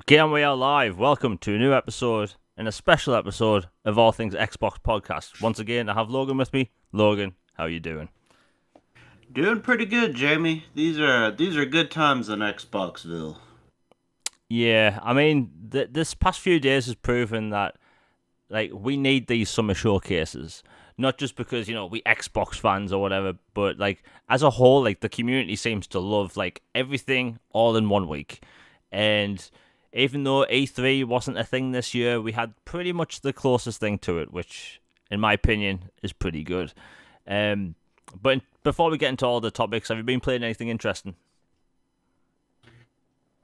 Game We Are Live. Welcome to a new episode and a special episode of All Things Xbox Podcast. Once again, I have Logan with me. Logan, how you doing? Doing pretty good, Jamie. These are good times in Xboxville. Yeah, I mean, this past few days has proven that we need these summer showcases. Not just because we Xbox fans or whatever, but as a whole, the community seems to love everything all in one week. And even though E3 wasn't a thing this year, we had pretty much the closest thing to it, which, in my opinion, is pretty good. But before we get into all the topics, have you been playing anything interesting?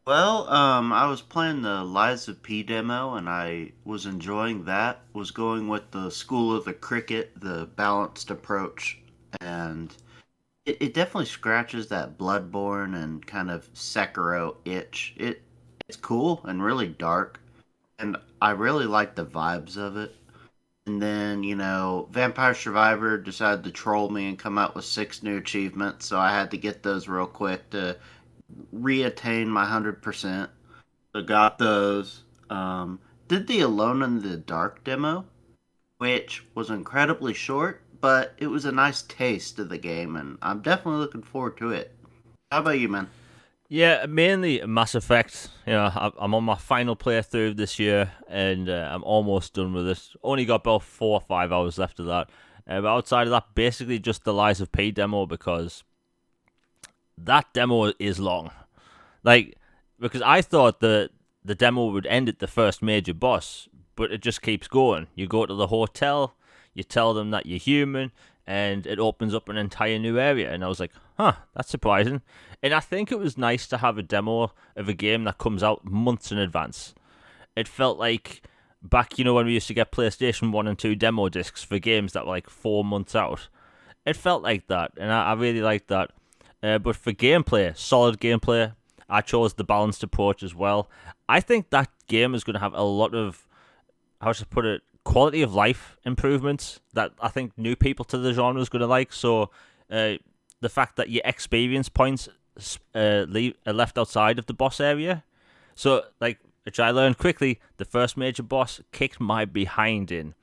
Well, I was playing the Lies of P demo and I was enjoying that. Was going with the School of the Cricket, the balanced approach, and it definitely scratches that Bloodborne and kind of Sekiro itch. It's cool and really dark, and I really like the vibes of it. And then, Vampire Survivor decided to troll me and come out with six new achievements, so I had to get those real quick to reattain my 100%. So got those. Did the Alone in the Dark demo, which was incredibly short, but it was a nice taste of the game, and I'm definitely looking forward to it. How about you, man? Yeah, mainly Mass Effect. I'm on my final playthrough this year, and I'm almost done with it. Only got about 4 or 5 hours left of that. But outside of that, basically just the Lies of P demo because that demo is long. Because I thought the demo would end at the first major boss, but it just keeps going. You go to the hotel, you tell them that you're human, and it opens up an entire new area. And I was like, huh, that's surprising. And I think it was nice to have a demo of a game that comes out months in advance. It felt like back, when we used to get PlayStation 1 and 2 demo discs for games that were 4 months out. It felt like that, and I really liked that. But for gameplay, solid gameplay, I chose the balanced approach as well. I think that game is going to have a lot of, how should I put it, quality of life improvements that I think new people to the genre is going to like. So the fact that your experience points are left outside of the boss area. So, which I learned quickly, the first major boss kicked my behind in.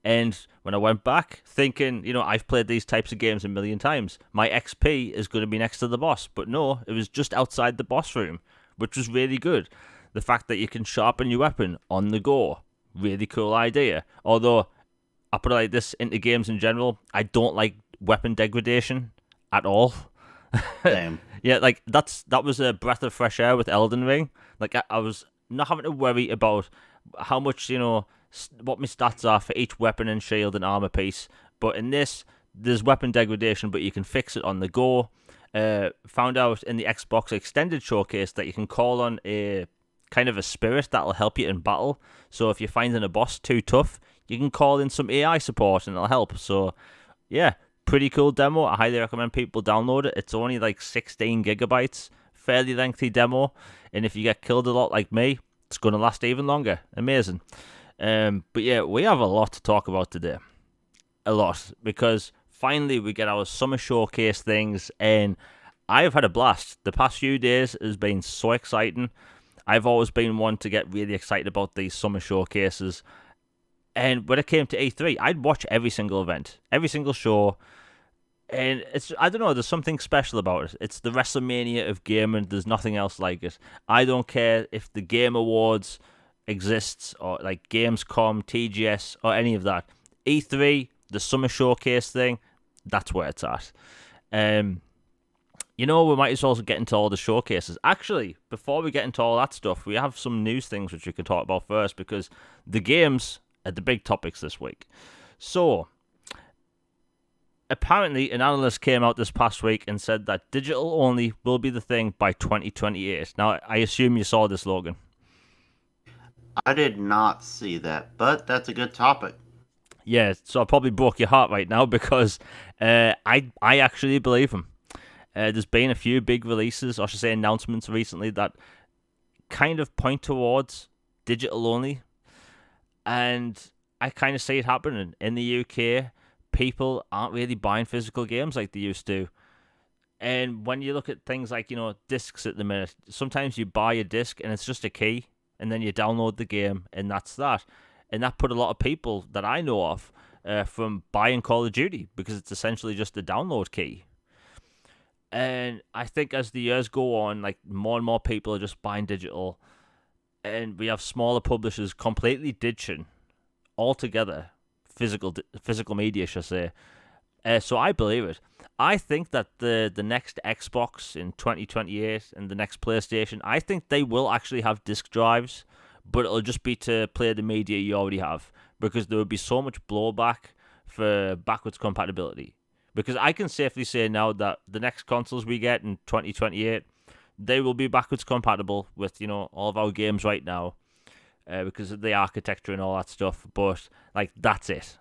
And when I went back, thinking, I've played these types of games a million times, my XP is going to be next to the boss. But no, it was just outside the boss room, which was really good. The fact that you can sharpen your weapon on the go, really cool idea. Although, I put it like this, into games in general, I don't like weapon degradation at all. Same. Yeah, that was a breath of fresh air with Elden Ring. I was not having to worry about how much, what my stats are for each weapon and shield and armor piece. But in this, there's weapon degradation, but you can fix it on the go. Found out in the Xbox Extended Showcase that you can call on a kind of a spirit that'll help you in battle. So if you're finding a boss too tough, you can call in some AI support and it'll help. So yeah, pretty cool demo. I highly recommend people download it. It's only 16 gigabytes, fairly lengthy demo. And if you get killed a lot like me, it's going to last even longer. Amazing. But yeah, we have a lot to talk about today. A lot. Because finally we get our summer showcase things, and I've had a blast. The past few days has been so exciting. I've always been one to get really excited about these summer showcases. And when it came to E3, I'd watch every single event, every single show. And I don't know, there's something special about it. It's the WrestleMania of gaming. There's nothing else like it. I don't care if the Game Awards exists or Gamescom, TGS, or any of that. E3, the summer showcase thing, that's where it's at. We might as well get into all the showcases. Actually, before we get into all that stuff, we have some news things which we can talk about first because the games are the big topics this week. So, apparently, an analyst came out this past week and said that digital only will be the thing by 2028. Now, I assume you saw this, Logan. I did not see that, but that's a good topic. Yeah, so I probably broke your heart right now because I actually believe him. There's been a few big releases, or I should say announcements recently that kind of point towards digital only. And I kind of see it happening. In the UK, people aren't really buying physical games like they used to. And when you look at things like, discs at the minute, sometimes you buy a disc and it's just a key. and then you download the game, and that's that. And that put a lot of people that I know of from buying Call of Duty because it's essentially just a download key. And I think as the years go on, like more and more people are just buying digital, and we have smaller publishers completely ditching altogether physical media, should I say. So I believe it. I think that the next Xbox in 2028 and the next PlayStation, I think they will actually have disc drives, but it'll just be to play the media you already have because there would be so much blowback for backwards compatibility. Because I can safely say now that the next consoles we get in 2028, they will be backwards compatible with all of our games right now, because of the architecture and all that stuff. But like that's it.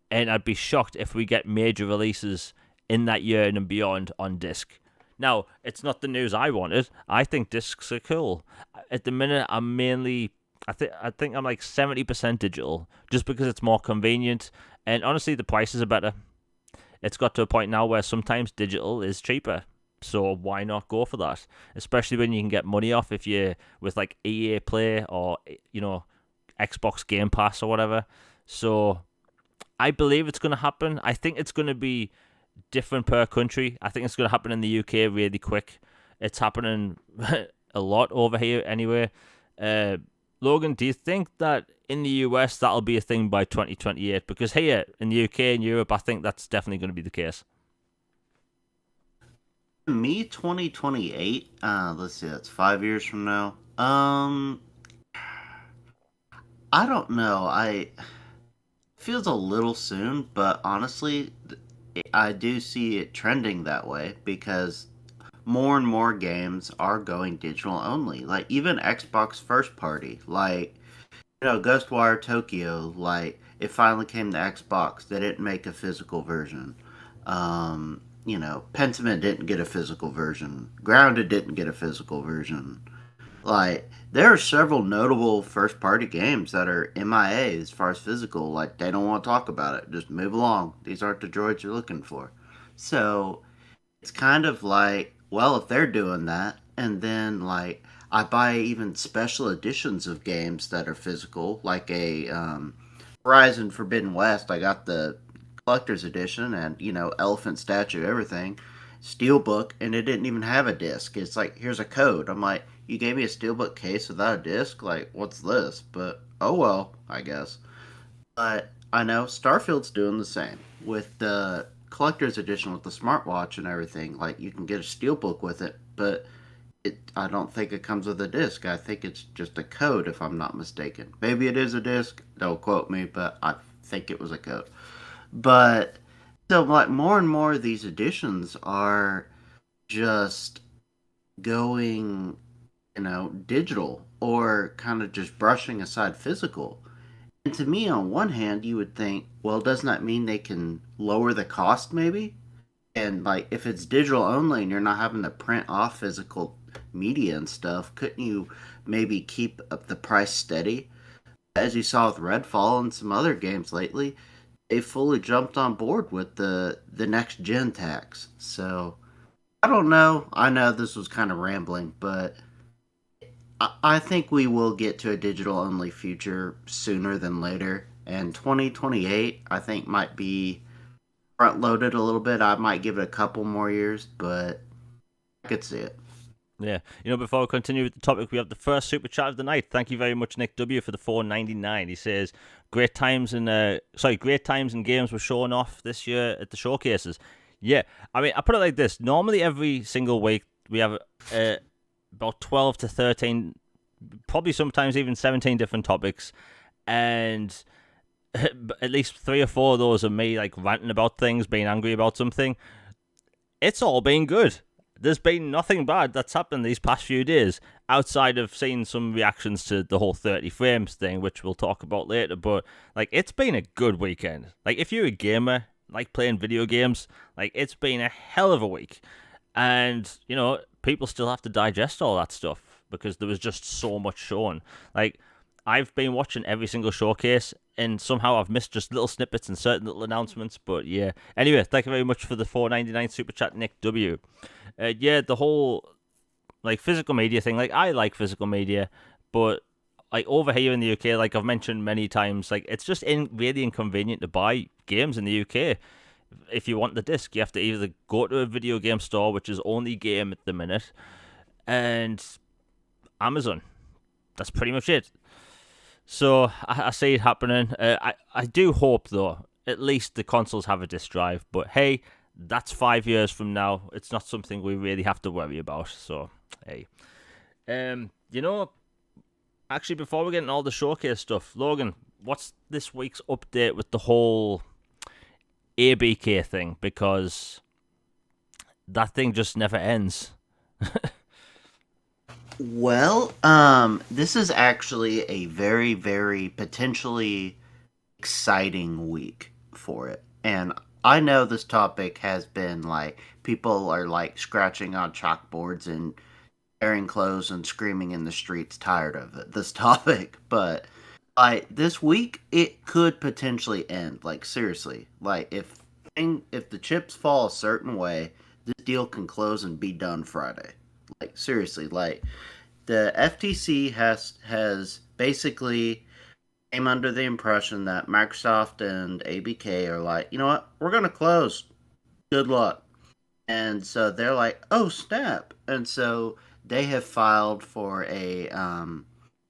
And I'd be shocked if we get major releases in that year and beyond on disc. Now, it's not the news I wanted. I think discs are cool. At the minute, I'm mainly, I think I'm like 70% digital, just because it's more convenient, and honestly, the prices are better. It's got to a point now where sometimes digital is cheaper, so why not go for that? Especially when you can get money off if you with like EA Play or Xbox Game Pass or whatever. So I believe it's going to happen. I think it's going to be different per country. I think it's going to happen in the UK really quick. It's happening a lot over here anyway. Logan, do you think that in the US that'll be a thing by 2028? Because here in the UK and Europe, I think that's definitely going to be the case. Me, 2028. Let's see, that's 5 years from now. I don't know. I feels a little soon, but honestly, I do see it trending that way because more and more games are going digital only. Like even Xbox first party, like Ghostwire Tokyo, like it finally came to Xbox. They didn't make a physical version. Pentiment didn't get a physical version. Grounded didn't get a physical version. Like there are several notable first party games that are MIA as far as physical. Like they don't want to talk about it. Just move along. These aren't the droids you're looking for. So it's kind of like, well, if they're doing that, and then like I buy even special editions of games that are physical, like a Horizon Forbidden West. I got the collector's edition, and elephant statue, everything, steelbook, and it didn't even have a disc. It's like here's a code. I'm like, you gave me a steelbook case without a disc. Like, what's this? But oh well, I guess. But I know Starfield's doing the same with the collector's edition with the smartwatch and everything. Like you can get a steelbook with it, but I don't think it comes with a disc. I think it's just a code, if I'm not mistaken. Maybe it is a disc. Don't quote me, but I think it was a code. But so like more and more of these editions are just going, digital or kind of just brushing aside physical. And to me, on one hand, you would think, well, doesn't that mean they can lower the cost maybe? And like, if it's digital only and you're not having to print off physical media and stuff, couldn't you maybe keep up the price steady? As you saw with Redfall and some other games lately, they fully jumped on board with the next gen tax. So I don't know. I know this was kind of rambling, but I think we will get to a digital only future sooner than later. And 2028, I think, might be front loaded a little bit. I might give it a couple more years, but I could see it. Yeah, before we continue with the topic, we have the first super chat of the night. Thank you very much, Nick W, for the 4.99. He says, great times and games were shown off this year at the showcases. Yeah, I mean, I put it like this. Normally, every single week we have about 12 to 13, probably sometimes even 17 different topics, and at least 3 or 4 of those are me like ranting about things, being angry about something. It's all been good. There's been nothing bad that's happened these past few days, outside of seeing some reactions to the whole 30 frames thing, which we'll talk about later. But like, it's been a good weekend. Like, if you're a gamer, like playing video games, like, it's been a hell of a week. And people still have to digest all that stuff because there was just so much shown. Like, I've been watching every single showcase, and somehow I've missed just little snippets and certain little announcements. But yeah. Anyway, thank you very much for the 4.99 super chat, Nick W. Yeah, the whole like physical media thing. Like, I like physical media, but like over here in the UK, like I've mentioned many times, like it's just really inconvenient to buy games in the UK. If you want the disc, you have to either go to a video game store, which is only Game at the minute, and Amazon. That's pretty much it. So I see it happening. I do hope though, at least the consoles have a disc drive. But hey, that's 5 years from now. It's not something we really have to worry about. So hey, you know, actually, before we get into all the showcase stuff, Logan, what's this week's update with the whole ABK thing? Because that thing just never ends. Well, this is actually a very, very potentially exciting week for it. And I know this topic has been like people are like scratching on chalkboards and tearing clothes and screaming in the streets tired of it, this topic. But like this week it could potentially end. Like seriously. Like if the chips fall a certain way, this deal can close and be done Friday. Like seriously, like the FTC has basically came under the impression that Microsoft and ABK are like, you know what, we're gonna close. Good luck. And so they're like, oh snap! And so they have filed for a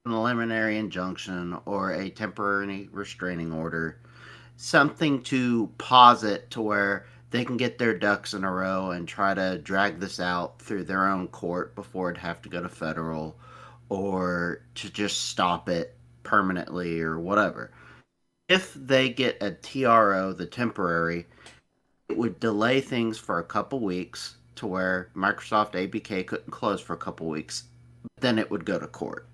preliminary injunction or a temporary restraining order, something to pause it to where they can get their ducks in a row and try to drag this out through their own court before it have to go to federal, or to just stop it permanently or whatever. If they get a TRO, the temporary, it would delay things for a couple weeks to where Microsoft ABK couldn't close for a couple weeks. Then it would go to court.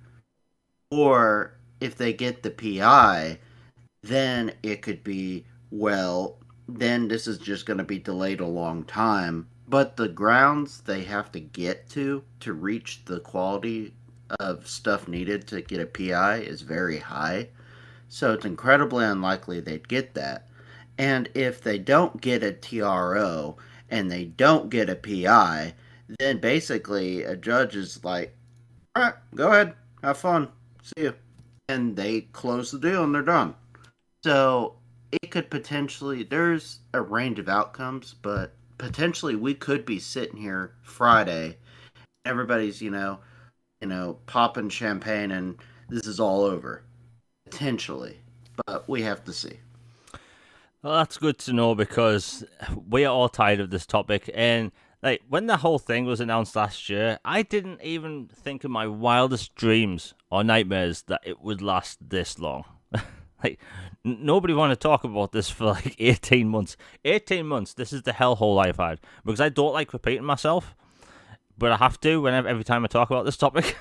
Or if they get the PI, then it could be, well, then this is just going to be delayed a long time. But the grounds they have to get to reach the quality of stuff needed to get a PI is very high. So it's incredibly unlikely they'd get that. And if they don't get a TRO and they don't get a PI, then basically a judge is like, all right, go ahead, have fun, see you. And they close the deal and they're done. So it could potentially, there's a range of outcomes, but potentially we could be sitting here Friday. Everybody's, popping champagne and this is all over. Potentially. But we have to see. Well, that's good to know because we are all tired of this topic. And like when the whole thing was announced last year, I didn't even think in my wildest dreams or nightmares that it would last this long. Like nobody wanted to talk about this for like 18 months. 18 months. This is the hellhole I've had because I don't like repeating myself, but I have to whenever every time I talk about this topic.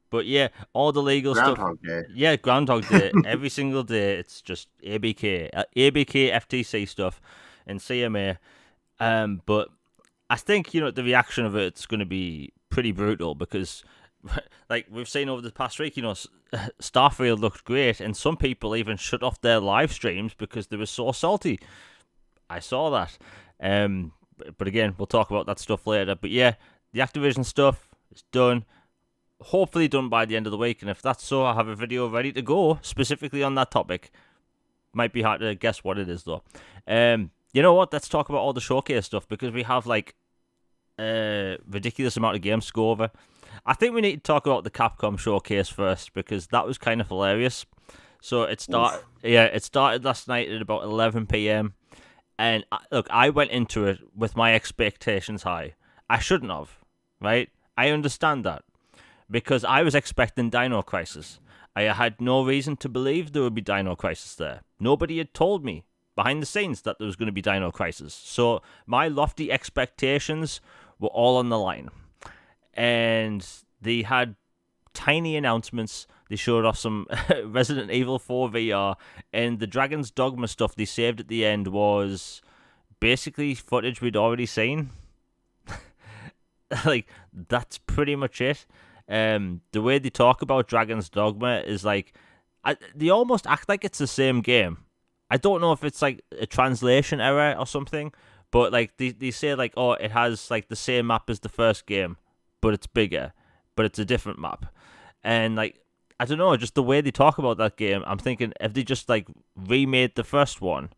But yeah, all the legal Groundhog stuff. Day. Yeah, Groundhog Day. Every single day, it's just ABK, ABK, FTC stuff, and CMA. But I think the reaction of it's going to be pretty brutal because, like we've seen over the past week, Starfield looked great, and some people even shut off their live streams because they were so salty. I saw that. But again, we'll talk about that stuff later. But yeah, the Activision stuff is done. Hopefully done by the end of the week, and if that's so, I have a video ready to go specifically on that topic. Might be hard to guess what it is though. You know what? Let's talk about all the showcase stuff because we have like a ridiculous amount of games to go over. I think we need to talk about the Capcom showcase first because that was kind of hilarious. So it started last night at about 11 p.m. And look, I went into it with my expectations high. I shouldn't have, right? I understand that. Because I was expecting Dino Crisis. I had no reason to believe there would be Dino Crisis there. Nobody had told me behind the scenes that there was going to be Dino Crisis. So my lofty expectations were all on the line. And they had tiny announcements. They showed off some Resident Evil 4 VR. And the Dragon's Dogma stuff they saved at the end was basically footage we'd already seen. Like, that's pretty much it. The way they talk about Dragon's Dogma is like, they almost act like it's the same game. I don't know if it's like a translation error or something, but like they say like, oh, it has like the same map as the first game, but it's bigger, but it's a different map. And like, I don't know, just the way they talk about that game, I'm thinking if they just like remade the first one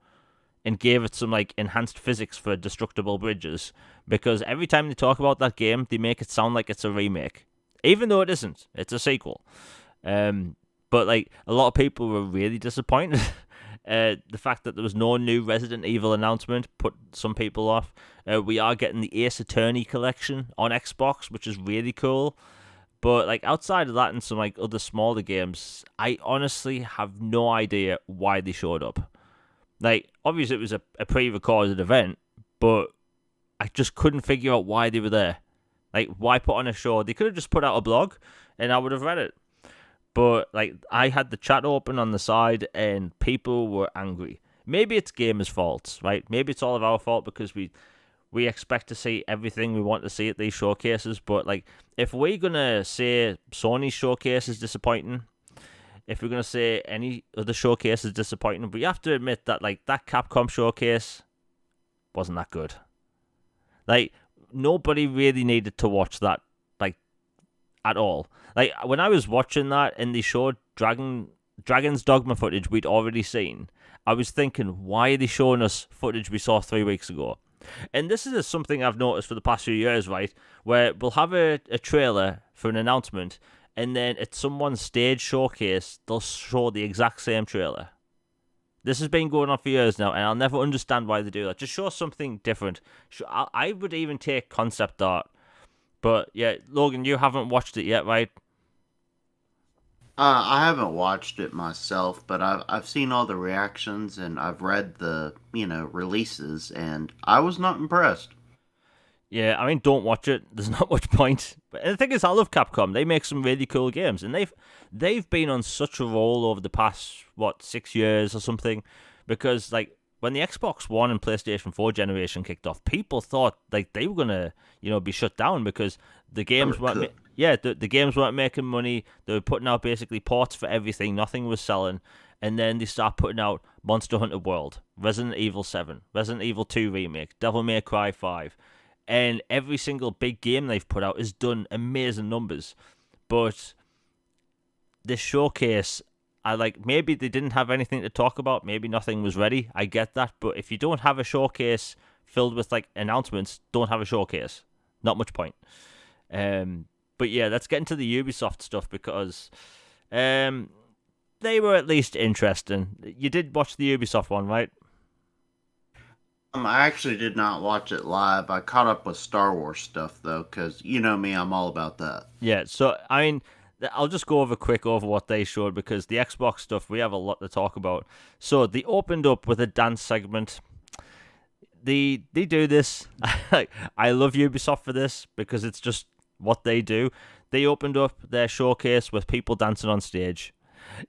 and gave it some like enhanced physics for destructible bridges, because every time they talk about that game, they make it sound like it's a remake, even though it isn't. It's a sequel. But like a lot of people were really disappointed. The fact that there was no new Resident Evil announcement put some people off. We are getting the Ace Attorney collection on Xbox, which is really cool. But like outside of that and some like other smaller games, I honestly have no idea why they showed up. Like obviously it was a pre-recorded event, but I just couldn't figure out why they were there. Like why put on a show? They could have just put out a blog, and I would have read it. But like I had the chat open on the side and people were angry. Maybe it's gamers' faults, right? Maybe it's all of our fault because we expect to see everything we want to see at these showcases. But like if we're gonna say Sony's showcase is disappointing, if we're gonna say any other showcase is disappointing, we have to admit that like that Capcom showcase wasn't that good. Like nobody really needed to watch that like at all. Like when I was watching that and they showed Dragon's Dogma footage we'd already seen, I was thinking, why are they showing us footage we saw 3 weeks ago? And this is something I've noticed for the past few years, right? Where we'll have a trailer for an announcement, and then at someone's stage showcase, they'll show the exact same trailer. This has been going on for years now, and I'll never understand why they do that. Just show something different. I would even take concept art. But yeah, Logan, you haven't watched it yet, right? I haven't watched it myself, but I've seen all the reactions and I've read the releases, and I was not impressed. Yeah, I mean, don't watch it. There's not much point. But the thing is, I love Capcom. They make some really cool games, and they've been on such a roll over the past 6 years or something. Because like when the Xbox One and PlayStation 4 generation kicked off, people thought like they were gonna be shut down because the games weren't. The games weren't making money. They were putting out basically ports for everything. Nothing was selling. And then they start putting out Monster Hunter World, Resident Evil 7, Resident Evil 2 Remake, Devil May Cry 5. And every single big game they've put out has done amazing numbers. But this showcase, I like, maybe they didn't have anything to talk about. Maybe nothing was ready. I get that. But if you don't have a showcase filled with like announcements, don't have a showcase. Not much point. But yeah, let's get into the Ubisoft stuff because they were at least interesting. You did watch the Ubisoft one, right? I actually did not watch it live. I caught up with Star Wars stuff though, because you know me, I'm all about that. Yeah, so I mean, I'll just go quick over what they showed because the Xbox stuff, we have a lot to talk about. So they opened up with a dance segment. They do this. I love Ubisoft for this because it's just what they do. They opened up their showcase with people dancing on stage.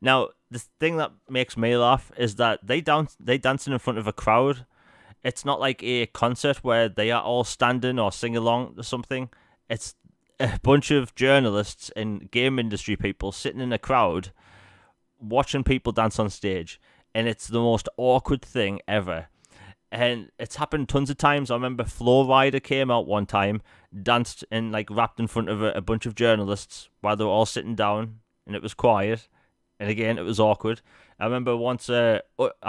Now, the thing that makes me laugh is that they dancing in front of a crowd. It's not like a concert where they are all standing or sing along to something. It's a bunch of journalists and game industry people sitting in a crowd watching people dance on stage. And it's the most awkward thing ever. And it's happened tons of times. I remember Flow Rider came out one time, danced and like rapped in front of a bunch of journalists while they were all sitting down, and it was quiet. And again, it was awkward. I remember once, I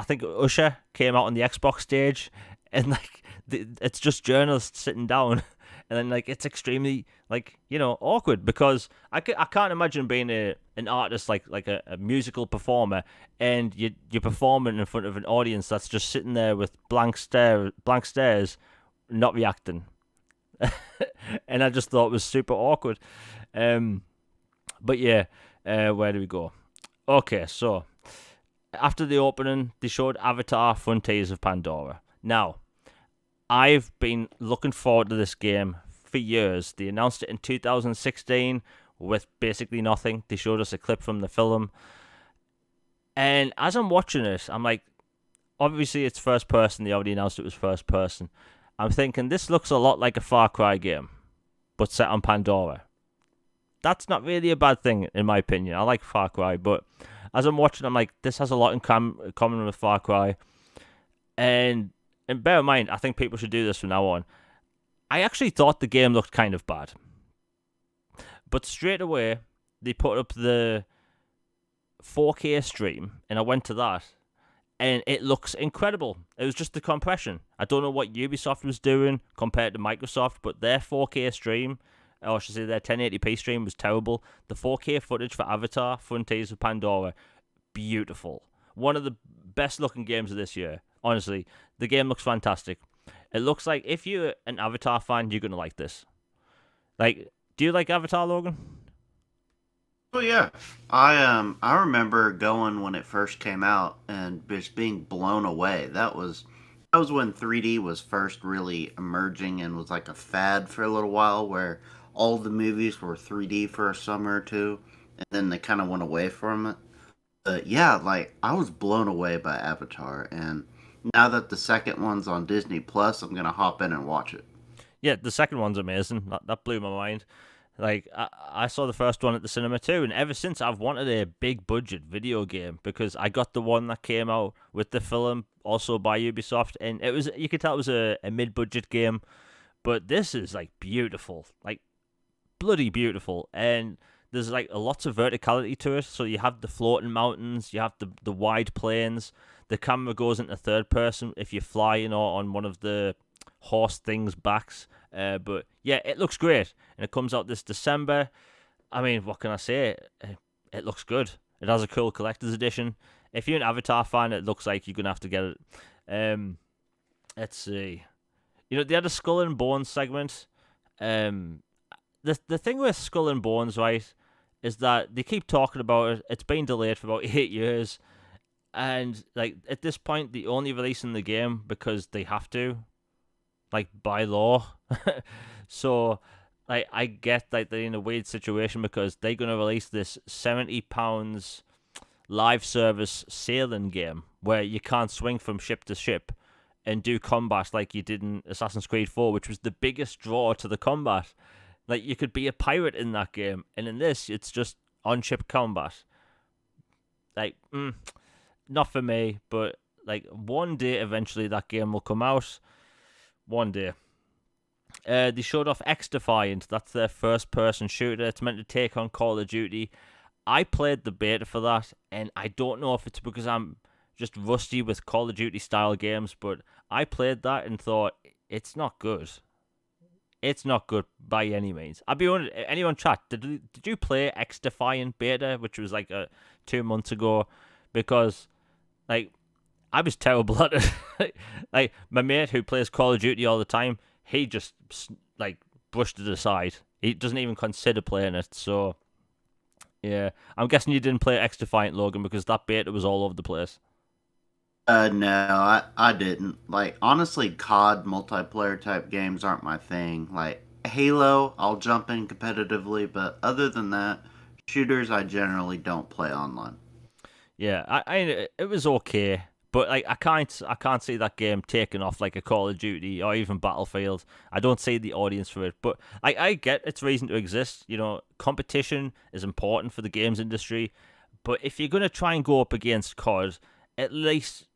think Usher came out on the Xbox stage, and like it's just journalists sitting down, and then like it's extremely like awkward because I can't imagine being an artist like a musical performer, and you're performing in front of an audience that's just sitting there with blank stares, not reacting, and I just thought it was super awkward. But yeah, where do we go? Okay, so after the opening, they showed Avatar: Frontiers of Pandora. Now, I've been looking forward to this game for years. They announced it in 2016 with basically nothing. They showed us a clip from the film. And as I'm watching it, I'm like, obviously it's first person. They already announced it was first person. I'm thinking this looks a lot like a Far Cry game, but set on Pandora. That's not really a bad thing, in my opinion. I like Far Cry, but as I'm watching, I'm like, this has a lot in common with Far Cry. And bear in mind, I think people should do this from now on. I actually thought the game looked kind of bad. But straight away, they put up the 4K stream, and I went to that, and it looks incredible. It was just the compression. I don't know what Ubisoft was doing compared to Microsoft, but their 4K stream, or I should say their 1080p stream, was terrible. The 4K footage for Avatar: Frontiers of Pandora, beautiful. One of the best looking games of this year. Honestly, the game looks fantastic. It looks like if you're an Avatar fan, you're gonna like this. Like, do you like Avatar, Logan? Oh yeah, I remember going when it first came out and just being blown away. That was when 3D was first really emerging and was like a fad for a little while, where all the movies were 3D for a summer or two, and then they kind of went away from it. But yeah, like I was blown away by Avatar, and now that the second one's on Disney Plus, I'm gonna hop in and watch it. Yeah, the second one's amazing. That blew my mind. Like I saw the first one at the cinema too, and ever since I've wanted a big budget video game because I got the one that came out with the film also by Ubisoft, and it was you could tell it was a mid budget game, but this is like beautiful, like bloody beautiful, and there's like lots of verticality to it. So you have the floating mountains, you have the wide plains. The camera goes into third person if you're flying or on one of the horse things' backs. But yeah, it looks great, and it comes out this December. I mean, what can I say? It looks good. It has a cool collector's edition. If you're an Avatar fan, it looks like you're gonna have to get it. Um, let's see. They had a Skull and Bones segment. Um, the thing with Skull and Bones, right, is that they keep talking about it. It's been delayed for about 8 years, and like at this point, they only releasing the game because they have to, like by law. So, like I get like they're in a weird situation because they're gonna release this £70 live service sailing game where you can't swing from ship to ship and do combat like you did in Assassin's Creed 4, which was the biggest draw to the combat. Like you could be a pirate in that game, and in this, it's just on ship combat. Like, not for me, but like one day eventually that game will come out. One day. They showed off X Defiant. That's their first person shooter. It's meant to take on Call of Duty. I played the beta for that, and I don't know if it's because I'm just rusty with Call of Duty style games, but I played that and thought it's not good. It's not good by any means. I'll be honest. Anyone chat? Did you play X Defiant beta, which was like 2 months ago? Because like I was terrible at it. Like my mate who plays Call of Duty all the time, he just like brushed it aside. He doesn't even consider playing it. So yeah, I'm guessing you didn't play X Defiant, Logan, because that beta was all over the place. No, I didn't. Like, honestly, COD multiplayer type games aren't my thing. Like, Halo, I'll jump in competitively, but other than that, shooters I generally don't play online. Yeah, it was okay, but like I can't see that game taking off like a Call of Duty or even Battlefield. I don't see the audience for it, but I get its reason to exist. Competition is important for the games industry, but if you're gonna try and go up against COD, at least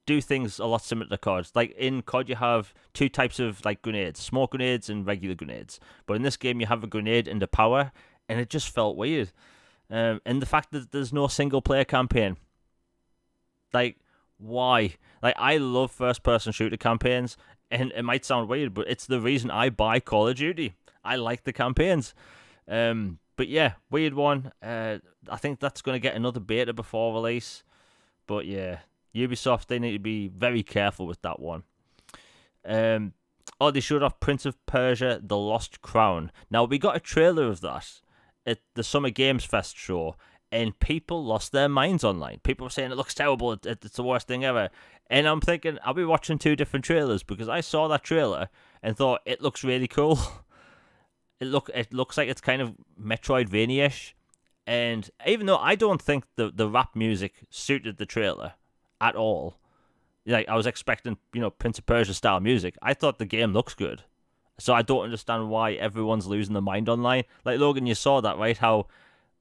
do things a lot similar to COD. Like in COD, you have two types of like grenades: smoke grenades and regular grenades. But in this game, you have a grenade and a power, and it just felt weird. And the fact that there's no single player campaign, like why? Like I love first person shooter campaigns, and it might sound weird, but it's the reason I buy Call of Duty. I like the campaigns. But yeah, weird one. I think that's going to get another beta before release. But yeah, Ubisoft, they need to be very careful with that one. They showed off Prince of Persia: The Lost Crown. Now we got a trailer of that at the Summer Games Fest show, and people lost their minds online. People were saying it looks terrible. It's the worst thing ever. And I'm thinking, I'll be watching two different trailers because I saw that trailer and thought it looks really cool. It looks like it's kind of Metroidvania-ish. And even though I don't think the rap music suited the trailer at all, like I was expecting, Prince of Persia style music, I thought the game looks good. So I don't understand why everyone's losing their mind online. Like Logan, you saw that, right? How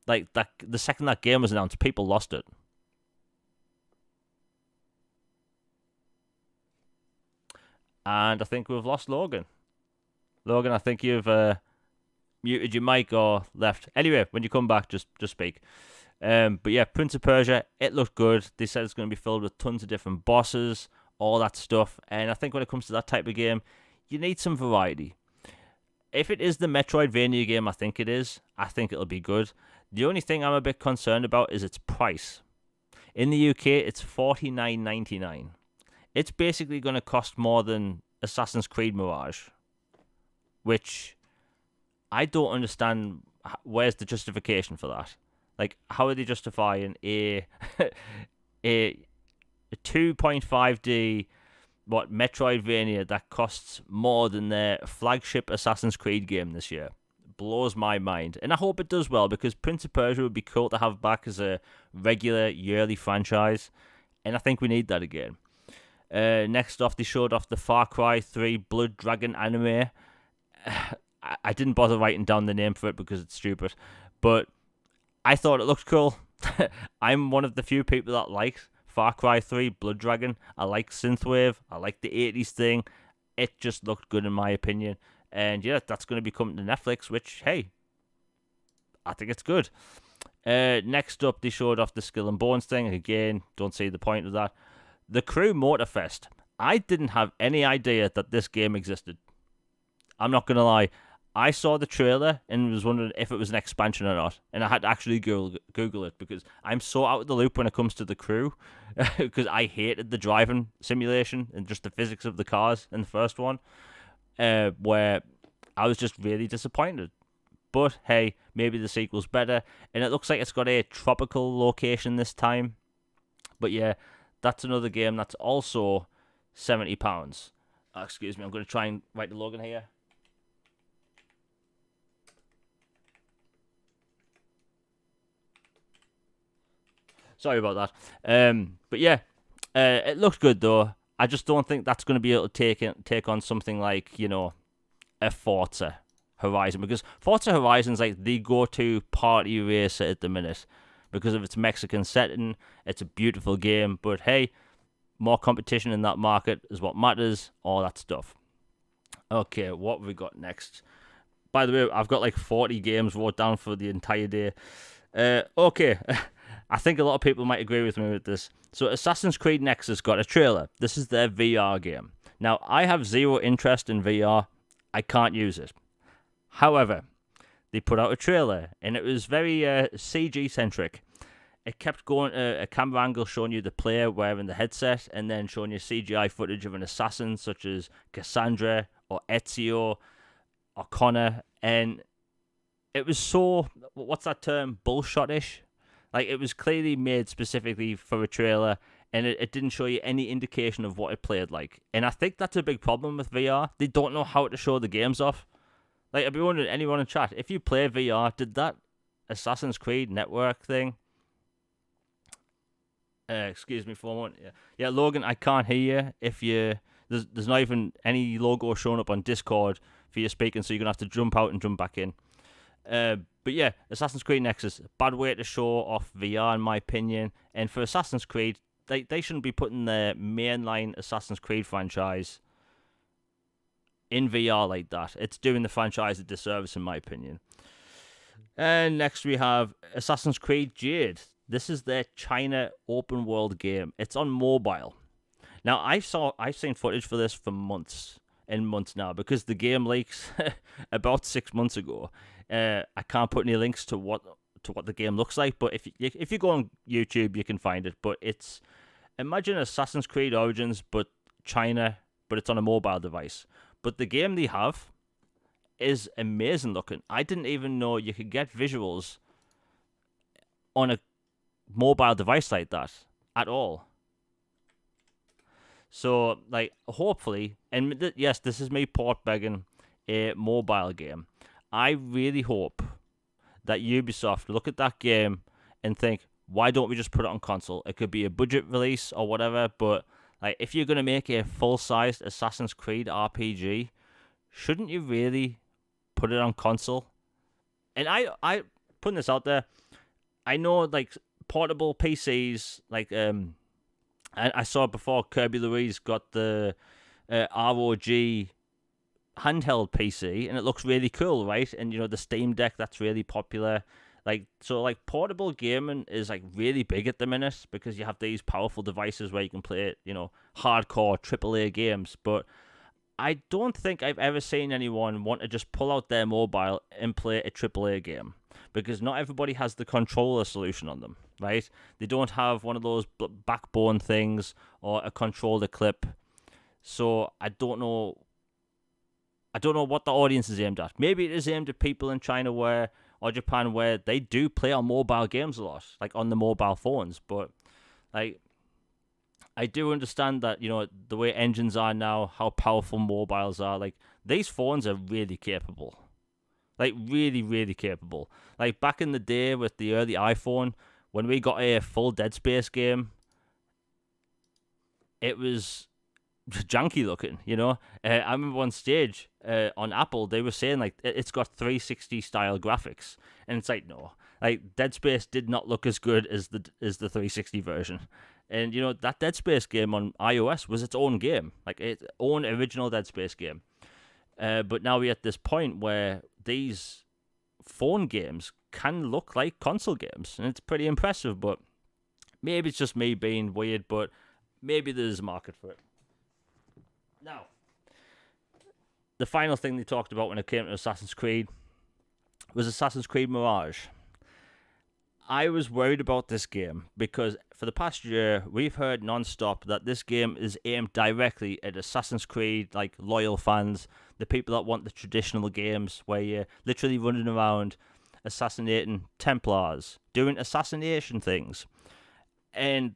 like that the second that game was announced, people lost it. And I think we've lost Logan. Logan, I think you've muted your mic or left. Anyway, when you come back, just speak. But yeah, Prince of Persia, it looked good. They said it's going to be filled with tons of different bosses, all that stuff. And I think when it comes to that type of game, you need some variety. If it is the Metroidvania game I think it is, I think it'll be good. The only thing I'm a bit concerned about is its price. In the UK, it's $49.99. It's basically going to cost more than Assassin's Creed Mirage, which I don't understand. Where's the justification for that? Like, how are they justifying a a 2.5D Metroidvania that costs more than their flagship Assassin's Creed game this year? Blows my mind, and I hope it does well, because Prince of Persia would be cool to have back as a regular yearly franchise, and I think we need that again. Next off, they showed off the Far Cry 3 Blood Dragon anime. I didn't bother writing down the name for it because it's stupid, but I thought it looked cool. I'm one of the few people that likes Far Cry 3 Blood Dragon. I like synthwave. I like the 80s thing. It just looked good in my opinion. And yeah, that's going to be coming to Netflix, which, hey, I think it's good. Next up, they showed off the Skull and Bones thing. Again, don't see the point of that. The Crew Motorfest. I didn't have any idea that this game existed. I'm not going to lie. I saw the trailer and was wondering if it was an expansion or not. And I had to actually Google it, because I'm so out of the loop when it comes to The Crew. Because I hated the driving simulation and just the physics of the cars in the first one. Where I was just really disappointed. But hey, maybe the sequel's better. And it looks like it's got a tropical location this time. But yeah, that's another game that's also £70. Excuse me, I'm going to try and write the login here. Sorry about that. But yeah, it looks good though. I just don't think that's going to be able to take on something like, a Forza Horizon, because Forza Horizon's like the go-to party racer at the minute because of its Mexican setting. It's a beautiful game, but hey, more competition in that market is what matters, all that stuff. Okay, what have we got next? By the way, I've got like 40 games wrote down for the entire day. Okay, I think a lot of people might agree with me with this. So Assassin's Creed Nexus got a trailer. This is their VR game. Now, I have zero interest in VR. I can't use it. However, they put out a trailer, and it was very CG-centric. It kept going a camera angle showing you the player wearing the headset, and then showing you CGI footage of an assassin, such as Cassandra, or Ezio, or Connor, and it was so, what's that term, bullshot-ish? Like, it was clearly made specifically for a trailer, and it didn't show you any indication of what it played like. And I think that's a big problem with VR. They don't know how to show the games off. Like, I'd be wondering, anyone in chat, if you play VR, did that Assassin's Creed network thing... excuse me for a moment. Yeah, Logan, I can't hear you. If you... There's not even any logo showing up on Discord for your speaking, so you're going to have to jump out and jump back in. But yeah, Assassin's Creed Nexus, bad way to show off VR in my opinion. And for Assassin's Creed, they shouldn't be putting their mainline Assassin's Creed franchise in VR like that. It's doing the franchise a disservice in my opinion. And next we have Assassin's Creed Jade. This is their China open world game. It's on mobile. Now I've seen footage for this for months and months now, because the game leaks about 6 months ago. I can't put any links to what the game looks like, but if you go on YouTube, you can find it. But it's, imagine Assassin's Creed Origins, but China, but it's on a mobile device. But the game they have is amazing looking. I didn't even know you could get visuals on a mobile device like that at all. So, like, hopefully, and yes, this is me port begging a mobile game. I really hope that Ubisoft look at that game and think, why don't we just put it on console? It could be a budget release or whatever, but like, if you're going to make a full-sized Assassin's Creed RPG, shouldn't you really put it on console? And I putting this out there, I know, like, portable PCs, like, I saw before Kirby Louise got the ROG, handheld PC, and it looks really cool, right? And the Steam Deck, that's really popular. Like portable gaming is like really big at the minute because you have these powerful devices where you can play hardcore AAA games. But I don't think I've ever seen anyone want to just pull out their mobile and play a AAA game, because not everybody has the controller solution on them, right? They don't have one of those backbone things or a controller clip. So I don't know. I don't know what the audience is aimed at. Maybe it is aimed at people in China or Japan where they do play on mobile games a lot, like on the mobile phones. But like, I do understand that the way engines are now, how powerful mobiles are. Like, these phones are really capable, like really, really capable. Like back in the day with the early iPhone, when we got a full Dead Space game, it was janky looking. I remember on stage on Apple, they were saying like it's got 360 style graphics, and it's like, no, like Dead Space did not look as good as the 360 version. And that Dead Space game on iOS was its own game, like its own original Dead Space game. But now we're at this point where these phone games can look like console games, and it's pretty impressive. But maybe it's just me being weird, but maybe there's a market for it. Now, the final thing they talked about when it came to Assassin's Creed was Assassin's Creed Mirage. I was worried about this game because for the past year, we've heard non-stop that this game is aimed directly at Assassin's Creed, like, loyal fans, the people that want the traditional games where you're literally running around assassinating Templars, doing assassination things. And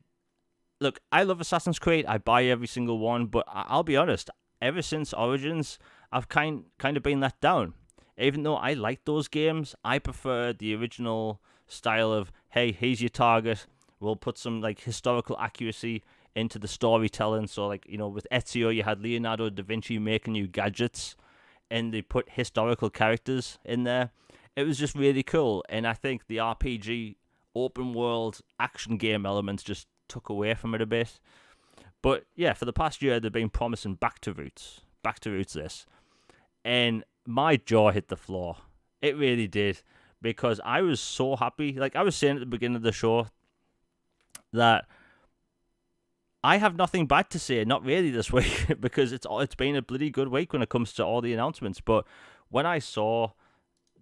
look, I love Assassin's Creed. I buy every single one, but I'll be honest, ever since Origins, I've kind of been let down. Even though I like those games, I prefer the original style of, hey, here's your target. We'll put some like historical accuracy into the storytelling. So like, with Ezio, you had Leonardo da Vinci making you gadgets, and they put historical characters in there. It was just really cool, and I think the RPG open world action game elements just took away from it a bit. But yeah, for the past year, they've been promising back to roots this. And my jaw hit the floor. It really did, because I was so happy. Like I was saying at the beginning of the show, that I have nothing bad to say, not really this week, because it's been a bloody good week when it comes to all the announcements. But when I saw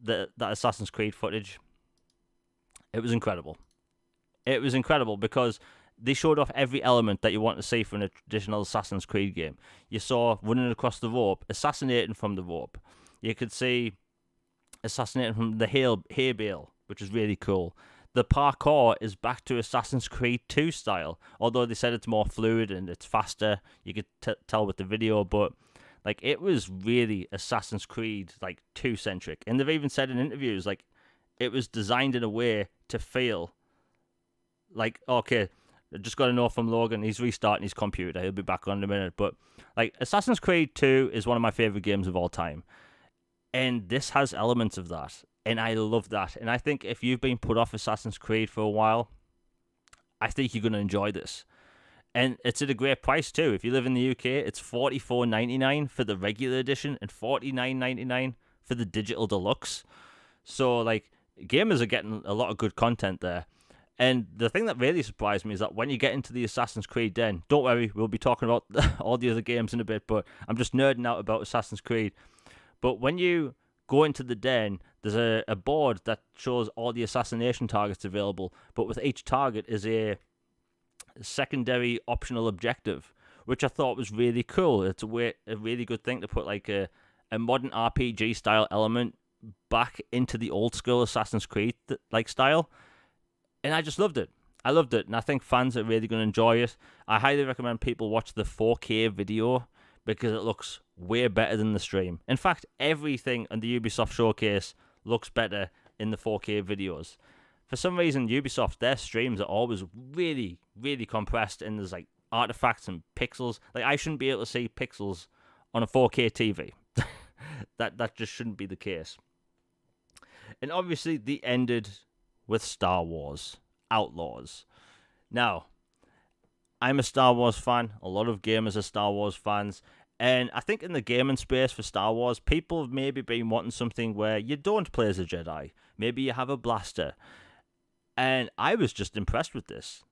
that Assassin's Creed footage, it was incredible. It was incredible because they showed off every element that you want to see from a traditional Assassin's Creed game. You saw running across the rope, assassinating from the rope. You could see assassinating from the hay bale, which is really cool. The parkour is back to Assassin's Creed 2 style, although they said it's more fluid and it's faster. You could tell with the video, but like it was really Assassin's Creed like 2 centric. And they've even said in interviews like it was designed in a way to feel like, okay, I just got a note from Logan. He's restarting his computer. He'll be back on in a minute. But like Assassin's Creed 2 is one of my favorite games of all time. And this has elements of that. And I love that. And I think if you've been put off Assassin's Creed for a while, I think you're going to enjoy this. And it's at a great price too. If you live in the UK, it's $44.99 for the regular edition and $49.99 for the digital deluxe. So like gamers are getting a lot of good content there. And the thing that really surprised me is that when you get into the Assassin's Creed den, don't worry, we'll be talking about all the other games in a bit, but I'm just nerding out about Assassin's Creed. But when you go into the den, there's a board that shows all the assassination targets available, but with each target is a secondary optional objective, which I thought was really cool. It's a really good thing to put like a modern RPG style element back into the old school Assassin's Creed like style. And I just loved it. I loved it, and I think fans are really going to enjoy it. I highly recommend people watch the 4K video because it looks way better than the stream. In fact, everything on the Ubisoft showcase looks better in the 4K videos. For some reason, Ubisoft, their streams are always really, really compressed, and there's like artifacts and pixels. Like I shouldn't be able to see pixels on a 4K TV. that just shouldn't be the case. And obviously, they ended with Star Wars Outlaws. Now, I'm a Star Wars fan. A lot of gamers are Star Wars fans. And I think in the gaming space for Star Wars, people have maybe been wanting something where you don't play as a Jedi. Maybe you have a blaster. And I was just impressed with this.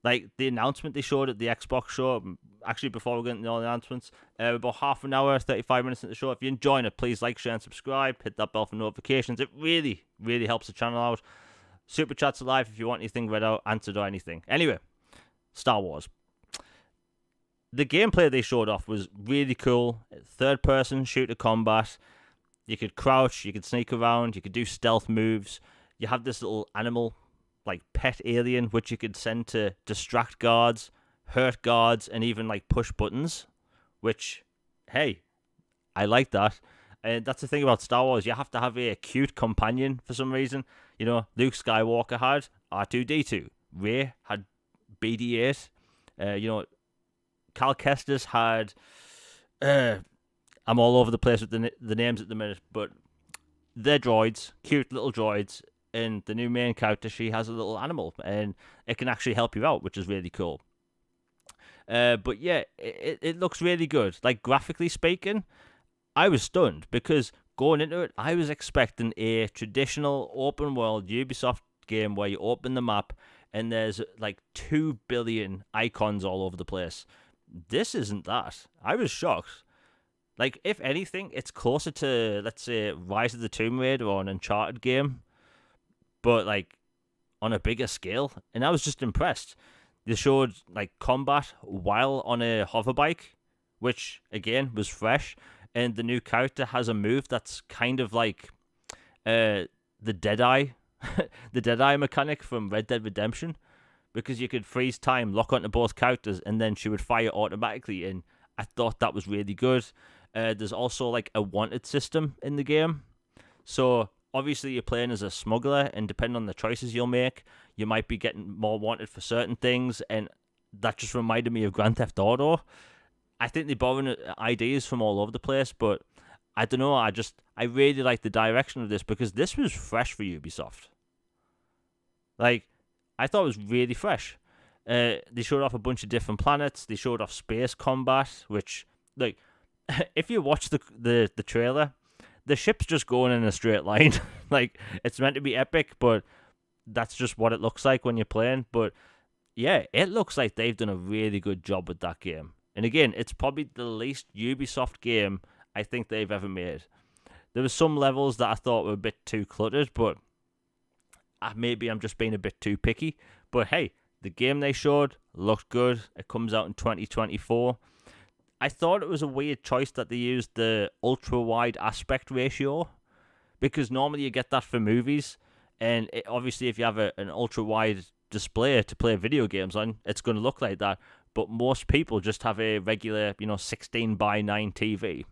Like, the announcement they showed at the Xbox show, actually, before we get into all the announcements, about half an hour, 35 minutes into the show. If you're enjoying it, please like, share, and subscribe. Hit that bell for notifications. It really, really helps the channel out. Super chats are live if you want anything read out, answered, or anything. Anyway, Star Wars. The gameplay they showed off was really cool. Third-person shooter combat. You could crouch, you could sneak around, you could do stealth moves. You have this little animal, like pet alien, which you could send to distract guards, hurt guards, and even like push buttons. Which, hey, I like that. And that's the thing about Star Wars. You have to have a cute companion for some reason. You know, Luke Skywalker had R2-D2. Rey had BD-8. You know, Cal Kestis had... I'm all over the place with the names at the minute, but they're droids, cute little droids, and the new main character, she has a little animal, and it can actually help you out, which is really cool. But yeah, it looks really good. Like, graphically speaking, I was stunned, because going into it, I was expecting a traditional open-world Ubisoft game where you open the map, and there's like 2 billion icons all over the place. This isn't that. I was shocked. Like, if anything, it's closer to, let's say, Rise of the Tomb Raider or an Uncharted game, but, like, on a bigger scale. And I was just impressed. They showed, like, combat while on a hoverbike, which, again, was fresh. And the new character has a move that's kind of like the Deadeye, the Deadeye mechanic from Red Dead Redemption, because you could freeze time, lock onto both characters, and then she would fire automatically, and I thought that was really good. There's also like a wanted system in the game. So obviously you're playing as a smuggler, and depending on the choices you'll make, you might be getting more wanted for certain things, and that just reminded me of Grand Theft Auto. I think they're borrowing ideas from all over the place, but I don't know, I really like the direction of this, because this was fresh for Ubisoft. Like, I thought it was really fresh. They showed off a bunch of different planets. They showed off space combat, which, like, if you watch the trailer, the ship's just going in a straight line. Like, it's meant to be epic, but that's just what it looks like when you're playing. But yeah, it looks like they've done a really good job with that game. And again, it's probably the least Ubisoft game I think they've ever made. There were some levels that I thought were a bit too cluttered, but maybe I'm just being a bit too picky. But hey, the game they showed looked good. It comes out in 2024. I thought it was a weird choice that they used the ultra-wide aspect ratio, because normally you get that for movies, and obviously if you have an ultra-wide display to play video games on, it's going to look like that. But most people just have a regular, 16:9 TV.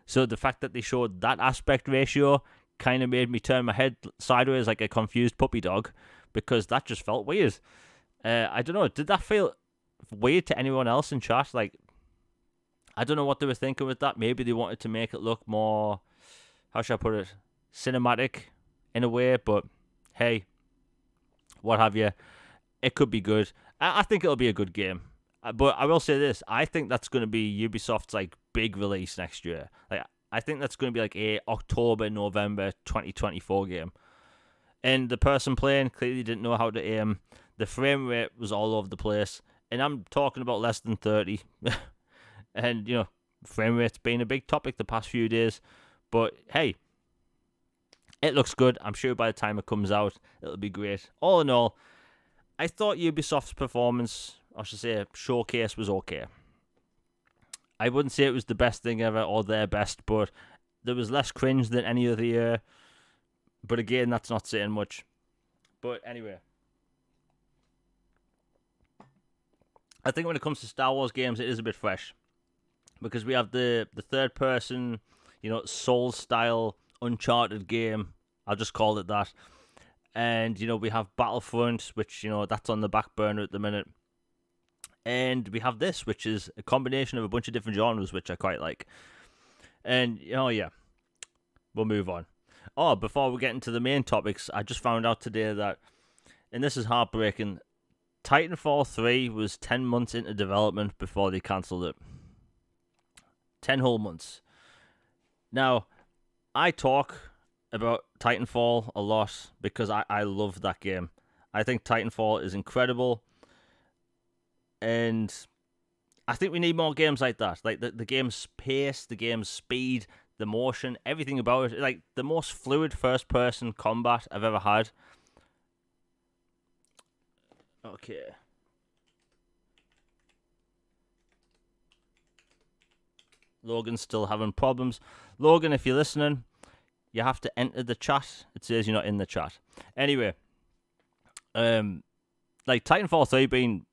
So the fact that they showed that aspect ratio kind of made me turn my head sideways like a confused puppy dog, because that just felt weird. I don't know, did that feel weird to anyone else in chat? Like, I don't know what they were thinking with that. Maybe they wanted to make it look more, how should I put it, cinematic in a way, but hey, what have you. It could be good. I think it'll be a good game. But I will say this, I think that's going to be Ubisoft's like big release next year. Like, I think that's going to be like a October, November 2024 game. And the person playing clearly didn't know how to aim. The frame rate was all over the place. And I'm talking about less than 30. And, frame rate's been a big topic the past few days. But, hey, it looks good. I'm sure by the time it comes out, it'll be great. All in all, I thought Ubisoft's performance, I should say showcase, was okay. I wouldn't say it was the best thing ever or their best, but there was less cringe than any other year. But again, that's not saying much. But anyway, I think when it comes to Star Wars games, it is a bit fresh, because we have the third person, Souls-style Uncharted game. I'll just call it that. And, we have Battlefront, which, that's on the back burner at the minute. And we have this, which is a combination of a bunch of different genres, which I quite like. And, yeah, we'll move on. Oh, before we get into the main topics, I just found out today that, and this is heartbreaking, Titanfall 3 was 10 months into development before they cancelled it. 10 whole months. Now, I talk about Titanfall a lot because I love that game. I think Titanfall is incredible, and I think we need more games like that. Like the game's pace, the game's speed, the motion, everything about it. Like the most fluid first person combat I've ever had. Okay. Logan's still having problems. Logan, if you're listening, you have to enter the chat. It says you're not in the chat. Anyway, like Titanfall 3 being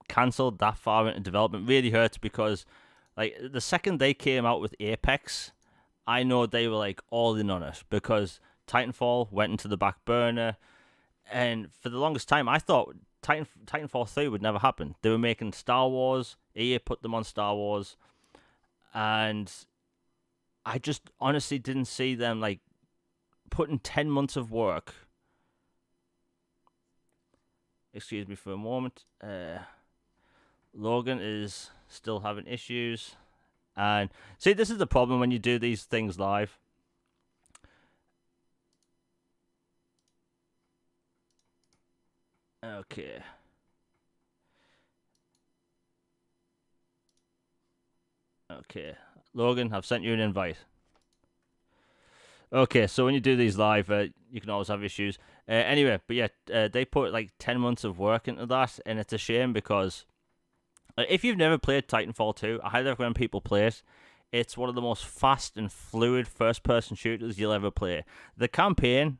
cancelled that far into development really hurts because, like, the second they came out with Apex, I know they were like all in on it because Titanfall went into the back burner, and for the longest time I thought Titanfall 3 would never happen. They were making Star Wars, EA put them on Star Wars, and I just honestly didn't see them like putting 10 months of work. Excuse me for a moment. Logan is still having issues. And see, this is the problem when you do these things live. Okay. Okay. Logan, I've sent you an invite. Okay, so when you do these live, you can always have issues. Anyway, but yeah, they put like 10 months of work into that, and it's a shame because if you've never played Titanfall 2, I highly recommend people play it. It's one of the most fast and fluid first-person shooters you'll ever play. The campaign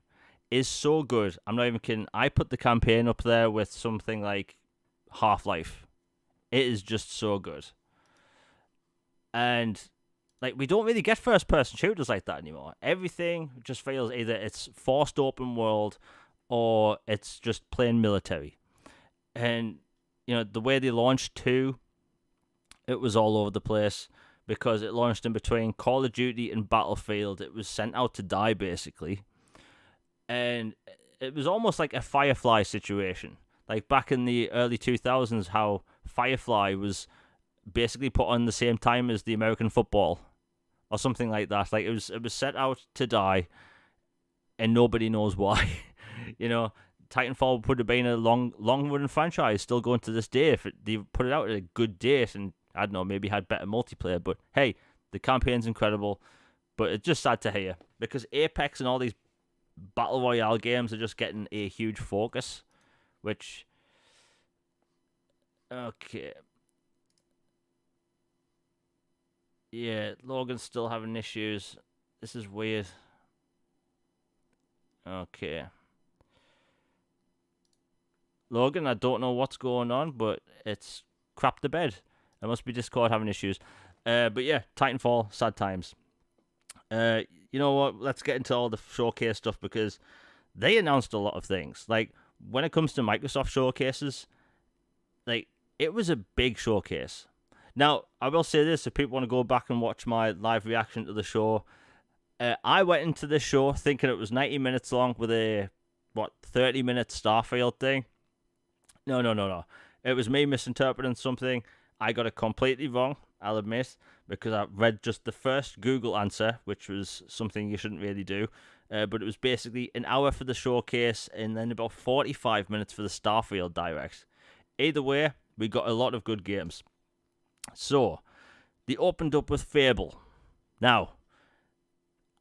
is so good. I'm not even kidding. I put the campaign up there with something like Half-Life. It is just so good. And like we don't really get first-person shooters like that anymore. Everything just feels either it's forced open world or it's just plain military. And you know the way they launched 2, it was all over the place because it launched in between Call of Duty and Battlefield. It was sent out to die basically, and it was almost like a Firefly situation. Like back in the early 2000s, how Firefly was basically put on the same time as the American football or something like that. Like it was set out to die, and nobody knows why. You know, Titanfall would have been a long running franchise, still going to this day if they put it out at a good date and I don't know, maybe had better multiplayer. But hey, the campaign's incredible. But it's just sad to hear because Apex and all these battle royale games are just getting a huge focus, which okay. Yeah, Logan's still having issues. This is weird. Okay. Logan, I don't know what's going on, but it's crap to bed. It must be Discord having issues. But yeah, Titanfall, sad times. You know what? Let's get into all the showcase stuff because they announced a lot of things. Like, when it comes to Microsoft showcases, like, it was a big showcase. Now, I will say this, if people want to go back and watch my live reaction to the show, I went into this show thinking it was 90 minutes long with a, 30-minute Starfield thing. No. It was me misinterpreting something. I got it completely wrong, I'll admit, because I read just the first Google answer, which was something you shouldn't really do. But it was basically an hour for the showcase and then about 45 minutes for the Starfield Direct. Either way, we got a lot of good games. So, they opened up with Fable. Now,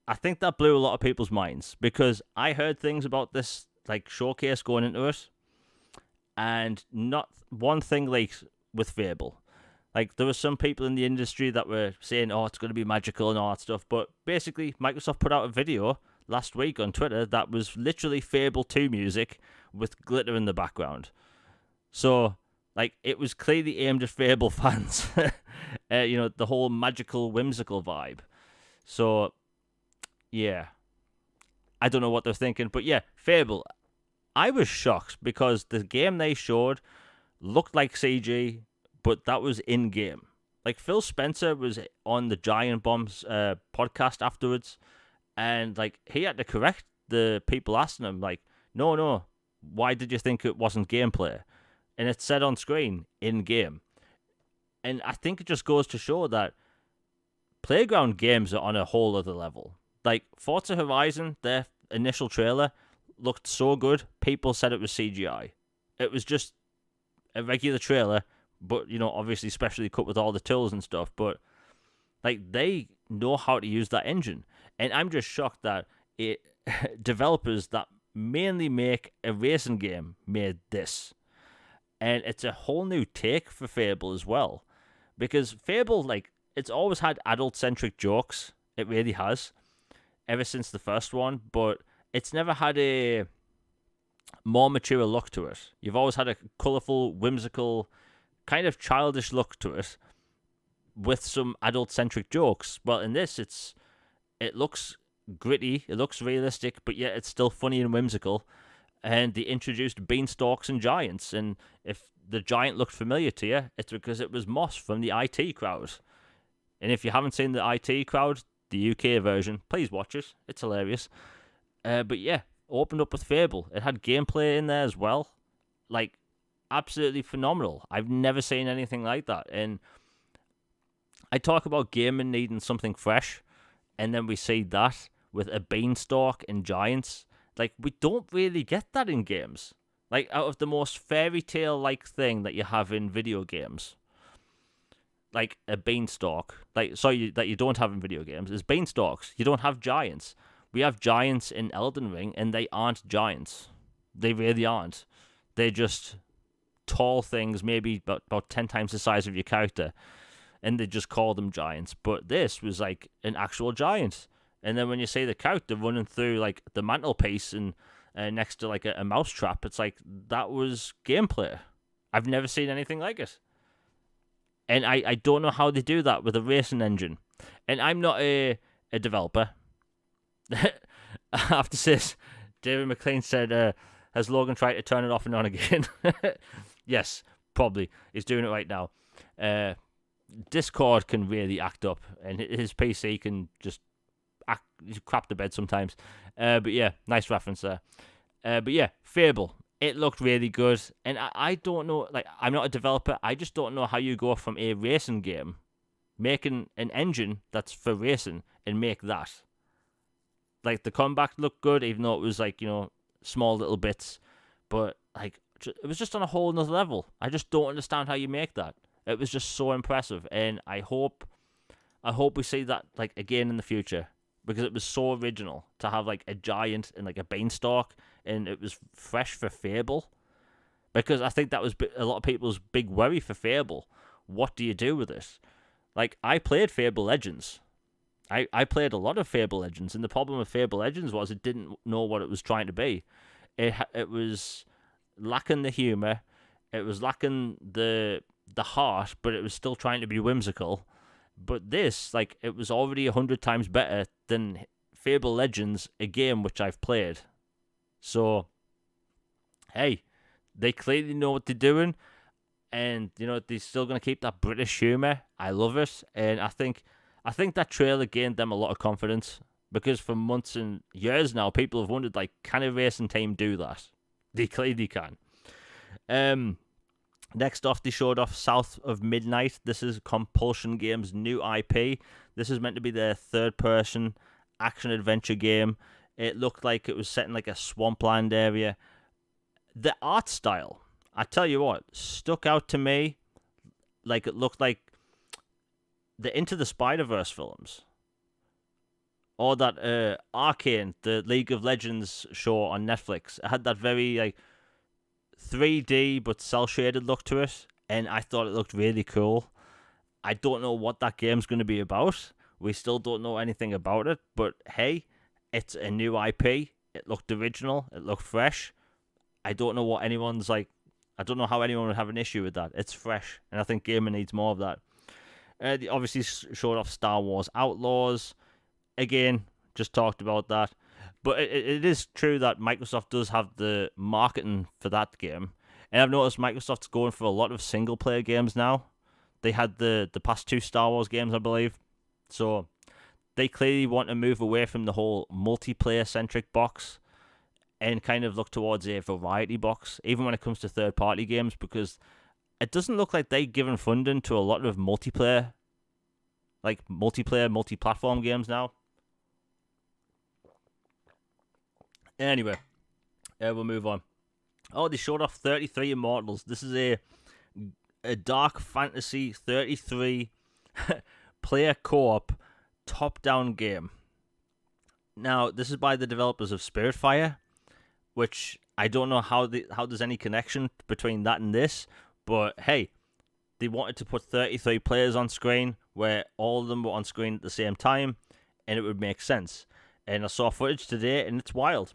I think that blew a lot of people's minds because I heard things about this like showcase going into it, and not one thing leaked with Fable. Like, there were some people in the industry that were saying, oh, it's going to be magical and all that stuff, but basically, Microsoft put out a video last week on Twitter that was literally Fable 2 music with glitter in the background. So, like, it was clearly aimed at Fable fans. The whole magical, whimsical vibe. So, yeah. I don't know what they're thinking, but yeah, Fable. I was shocked because the game they showed looked like CG, but that was in-game. Like, Phil Spencer was on the Giant Bombs podcast afterwards, and, like, he had to correct the people asking him, like, no, why did you think it wasn't gameplay? And it said on screen, in-game. And I think it just goes to show that Playground games are on a whole other level. Like Forza Horizon, their initial trailer looked so good. People said it was CGI. It was just a regular trailer, but obviously specially cut with all the tools and stuff. But like they know how to use that engine, and I'm just shocked that developers that mainly make a racing game made this, and it's a whole new take for Fable as well, because Fable, like, it's always had adult-centric jokes. It really has, ever since the first one, but it's never had a more mature look to it. You've always had a colourful, whimsical, kind of childish look to it, with some adult-centric jokes. Well, in this, it looks gritty, it looks realistic, but yet it's still funny and whimsical. And they introduced beanstalks and giants, and if the giant looked familiar to you, it's because it was Moss from the IT crowd. And if you haven't seen the IT crowd, the UK version, please watch it. It's hilarious. But yeah, opened up with Fable. It had gameplay in there as well. Like, absolutely phenomenal. I've never seen anything like that. And I talk about gaming needing something fresh, and then we see that with a beanstalk and giants. Like, we don't really get that in games. Like, out of the most fairy tale-like thing that you have in video games, like a beanstalk, that you don't have in video games, is beanstalks. You don't have giants. We have giants in Elden Ring, and they aren't giants. They really aren't. They're just tall things, maybe about 10 times the size of your character, and they just call them giants. But this was like an actual giant. And then when you see the character running through like the mantelpiece and next to like a mouse trap, it's like, that was gameplay. I've never seen anything like it. And I don't know how they do that with a racing engine. And I'm not a developer. I have to say this. David McLean said, has Logan tried to turn it off and on again? Yes, probably. He's doing it right now. Discord can really act up, and his PC can just crap the bed sometimes. But yeah, nice reference there. But yeah, Fable. It looked really good, and I don't know, like, I'm not a developer, I just don't know how you go from a racing game, making an engine that's for racing, and make that. Like, the combat looked good, even though it was, like, small little bits, but, like, it was just on a whole nother level. I just don't understand how you make that. It was just so impressive, and I hope we see that, like, again in the future, because it was so original to have, like, a giant and, like, a beanstalk, and it was fresh for Fable, because I think that was a lot of people's big worry for Fable. What do you do with it? Like, I played Fable Legends. I played a lot of Fable Legends, and the problem with Fable Legends was it didn't know what it was trying to be. It was lacking the humor, it was lacking the heart, but it was still trying to be whimsical. But this, like, it was already 100 times better than Fable Legends, a game which I've played. So, hey, they clearly know what they're doing, and they're still gonna keep that British humor. I love it, and I think that trailer gained them a lot of confidence, because for months and years now, people have wondered, like, can a racing team do that? They clearly can. Next off, they showed off South of Midnight. This is Compulsion Games' new IP. This is meant to be their third-person action-adventure game. It looked like it was set in like a swampland area. The art style, I tell you what, stuck out to me. Like, it looked like the Into the Spider-Verse films. Or that Arcane, the League of Legends show on Netflix. It had that very, like, 3D but cel-shaded look to it, and I thought it looked really cool. I don't know what that game's going to be about. We still don't know anything about it, but hey, it's a new IP. It looked original. It looked fresh. I don't know what anyone's like. I don't know how anyone would have an issue with that. It's fresh, and I think gaming needs more of that. They obviously showed off Star Wars Outlaws. Again, just talked about that. But it is true that Microsoft does have the marketing for that game. And I've noticed Microsoft's going for a lot of single-player games now. They had the past 2 Star Wars games, I believe. So they clearly want to move away from the whole multiplayer-centric box and kind of look towards a variety box, even when it comes to third-party games, because it doesn't look like they've given funding to a lot of multiplayer like multiplayer, multi-platform games now. Anyway, we'll move on. Oh, they showed off 33 Immortals. This is a dark fantasy 33 player co-op top-down game. Now, this is by the developers of Spiritfire, which I don't know how there's any connection between that and this, but hey, they wanted to put 33 players on screen where all of them were on screen at the same time, and it would make sense. And I saw footage today, and it's wild.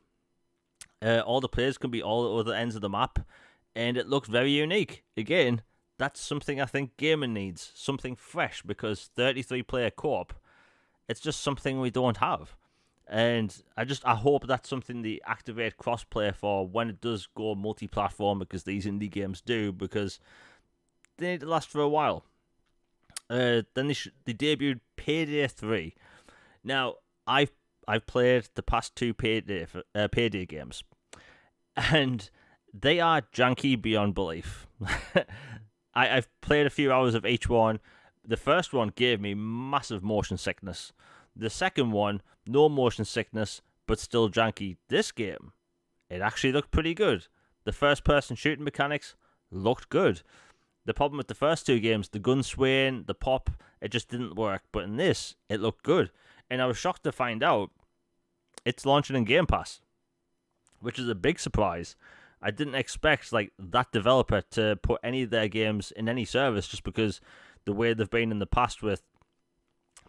All the players can be all other ends of the map, and it looks very unique. Again, that's something I think gaming needs, something fresh, because 33 player co-op, it's just something we don't have. And I hope that's something they activate crossplay for when it does go multi-platform, because these indie games do, because they need to last for a while. Then they debuted Payday 3. Now, I've played the past two Payday games, and they are janky beyond belief. I've played a few hours of each one. The first one gave me massive motion sickness. The second one, no motion sickness, but still janky. This game, it actually looked pretty good. The first-person shooting mechanics looked good. The problem with the first two games, the gun swaying, the pop, it just didn't work. But in this, it looked good. And I was shocked to find out it's launching in Game Pass, which is a big surprise. I didn't expect like that developer to put any of their games in any service, just because the way they've been in the past with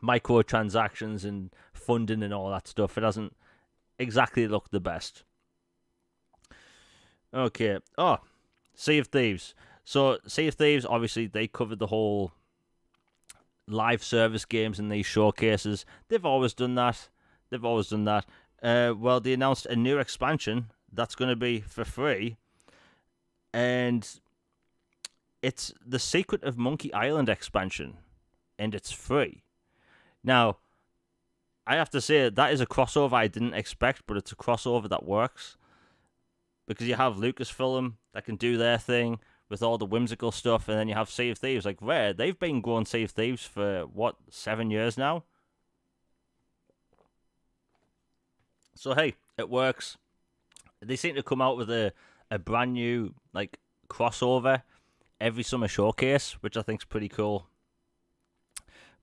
microtransactions and funding and all that stuff, it hasn't exactly looked the best. Okay. Oh, Sea of Thieves. So Sea of Thieves, obviously, they covered the whole live service games in these showcases. They've always done that. Well, they announced a new expansion that's going to be for free, and it's the Secret of Monkey Island expansion, and it's free. Now, I have to say that is a crossover I didn't expect, but it's a crossover that works, because you have Lucasfilm that can do their thing with all the whimsical stuff, and then you have Sea of Thieves. Like Rare, they've been going Sea of Thieves for, 7 years now? So hey, it works. They seem to come out with a brand new like crossover every summer showcase, which I think is pretty cool.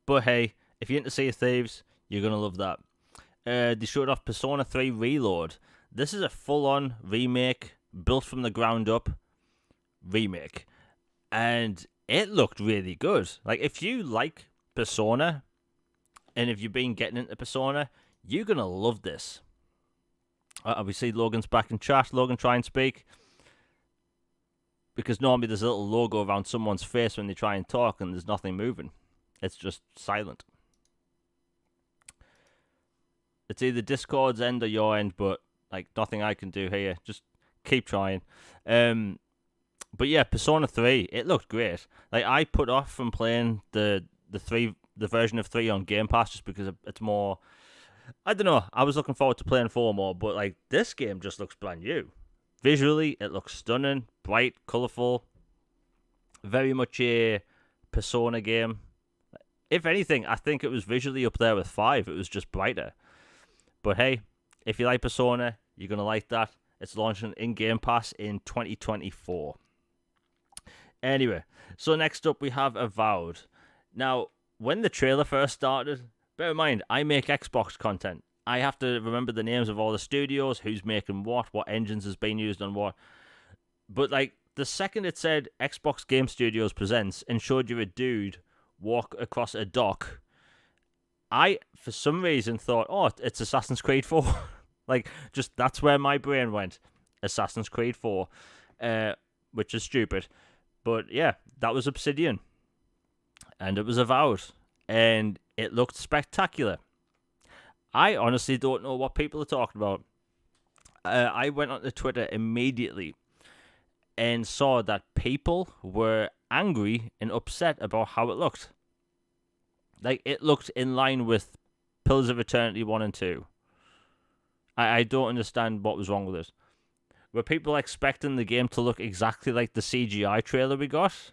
But hey, if you're into Sea of Thieves, you're going to love that. They showed off Persona 3 Reload. This is a full-on remake, built from the ground up remake. And it looked really good. Like, if you like Persona, and if you've been getting into Persona, you're going to love this. Obviously, Logan's back in chat. Logan, try and speak. Because normally there's a little logo around someone's face when they try and talk, and there's nothing moving. It's just silent. It's either Discord's end or your end, but like nothing I can do here. Just keep trying. But yeah, Persona 3, it looked great. Like, I put off from playing the version of 3 on Game Pass just because it's more, I don't know, I was looking forward to playing 4 more, but like this game just looks brand new. Visually, it looks stunning, bright, colourful. Very much a Persona game. If anything, I think it was visually up there with 5. It was just brighter. But hey, if you like Persona, you're going to like that. It's launching in Game Pass in 2024. Anyway, so next up we have Avowed. Now, when the trailer first started, bear in mind, I make Xbox content. I have to remember the names of all the studios, who's making what engines has been used on what. But like, the second it said Xbox Game Studios presents and showed you a dude walk across a dock, I, for some reason, thought, oh, it's Assassin's Creed 4. Like, just that's where my brain went. Assassin's Creed 4. Which is stupid. But yeah, that was Obsidian. And it was Avowed. And it looked spectacular. I honestly don't know what people are talking about. I went onto Twitter immediately and saw that people were angry and upset about how it looked. Like, it looked in line with Pillars of Eternity 1 and 2. I don't understand what was wrong with it. Were people expecting the game to look exactly like the CGI trailer we got?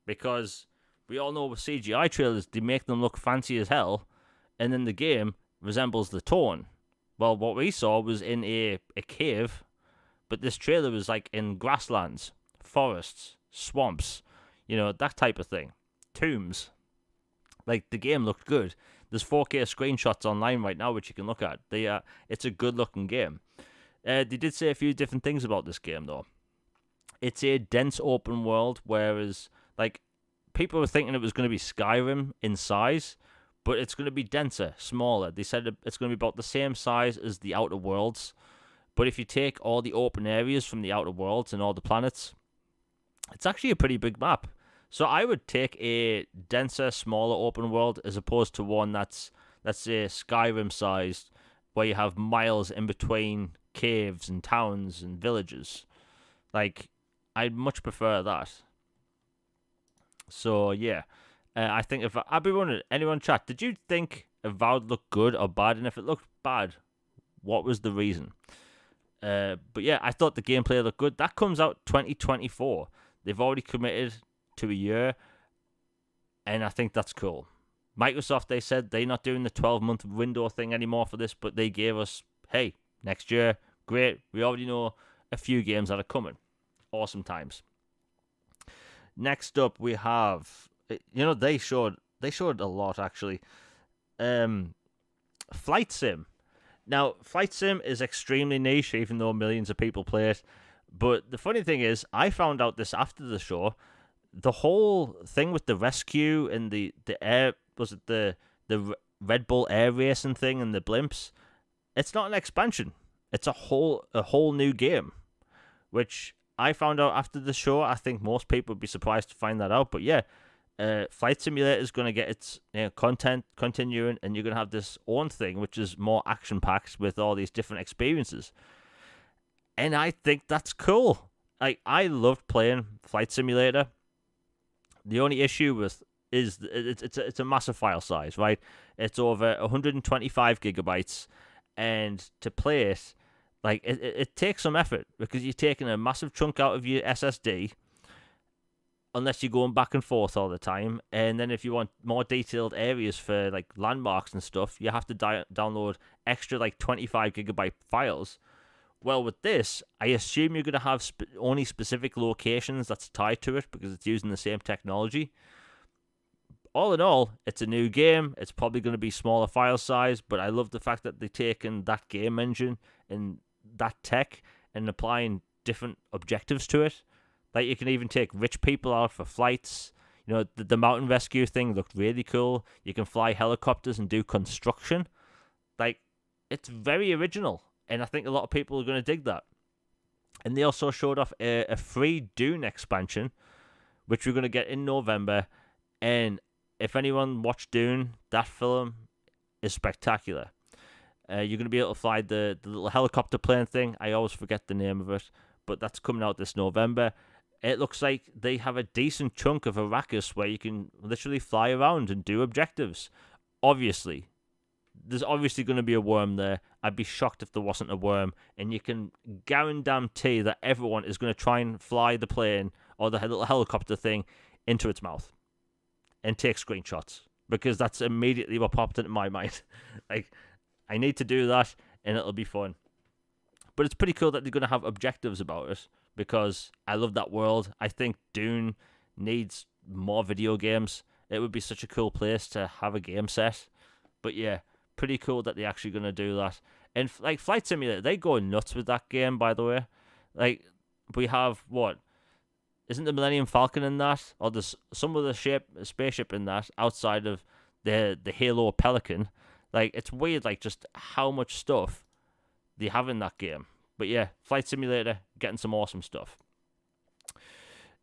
Because we all know with CGI trailers, they make them look fancy as hell, and then the game resembles the tone. Well, what we saw was in a cave, but this trailer was like in grasslands, forests, swamps, that type of thing. Tombs. Like, the game looked good. There's 4K screenshots online right now which you can look at. It's a good looking game. They did say a few different things about this game though. It's a dense open world, whereas like people were thinking it was going to be Skyrim in size, but it's going to be denser, smaller. They said it's going to be about the same size as the Outer Worlds, but if you take all the open areas from the Outer Worlds and all the planets, it's actually a pretty big map. So I would take a denser, smaller open world as opposed to one that's, let's say, Skyrim-sized, where you have miles in between caves and towns and villages. Like, I'd much prefer that. So, yeah. I think if I'd be wondering, anyone chat, did you think Avowed looked good or bad? And if it looked bad, what was the reason? But yeah, I thought the gameplay looked good. That comes out 2024. They've already committed to a year, and I think that's cool. Microsoft, they said they're not doing the 12-month window thing anymore for this, but they gave us, hey, next year, great. We already know a few games that are coming. Awesome times. Next up, we have, they showed a lot actually. Flight Sim. Now, Flight Sim is extremely niche, even though millions of people play it. But the funny thing is, I found out this after the show. The whole thing with the rescue and the air, was it the Red Bull air racing thing and the blimps? It's not an expansion. It's a whole new game, which I found out after the show. I think most people would be surprised to find that out. But yeah, Flight Simulator is going to get its content continuing, and you're going to have this own thing, which is more action-packed with all these different experiences. And I think that's cool. Like, I loved playing Flight Simulator. The only issue with is it's a massive file size, right? It's over 125 gigabytes, and to play it, like it takes some effort because you're taking a massive chunk out of your SSD, unless you're going back and forth all the time. And then if you want more detailed areas for like landmarks and stuff, you have to download extra like 25 gigabyte files. Well, with this, I assume you're going to have only specific locations that's tied to it because it's using the same technology. All in all, it's a new game. It's probably going to be smaller file size, but I love the fact that they've taken that game engine and that tech and applying different objectives to it. Like, you can even take rich people out for flights. The mountain rescue thing looked really cool. You can fly helicopters and do construction. Like, it's very original. And I think a lot of people are going to dig that. And they also showed off a free Dune expansion, which we're going to get in November. And if anyone watched Dune, that film is spectacular. You're going to be able to fly the little helicopter plane thing. I always forget the name of it. But that's coming out this November. It looks like they have a decent chunk of Arrakis where you can literally fly around and do objectives. Obviously. There's obviously going to be a worm there. I'd be shocked if there wasn't a worm. And you can guarantee that everyone is going to try and fly the plane or the little helicopter thing into its mouth and take screenshots, because that's immediately what popped into my mind. Like, I need to do that, and it'll be fun. But it's pretty cool that they're going to have objectives about it, because I love that world. I think Dune needs more video games. It would be such a cool place to have a game set. But yeah, pretty cool that they're actually going to do that. And like Flight Simulator, they go nuts with that game, by the way. Like, we have, what? Isn't the Millennium Falcon in that? Or there's some other spaceship in that outside of the Halo Pelican. Like, it's weird, like, just how much stuff they have in that game. But yeah, Flight Simulator, getting some awesome stuff.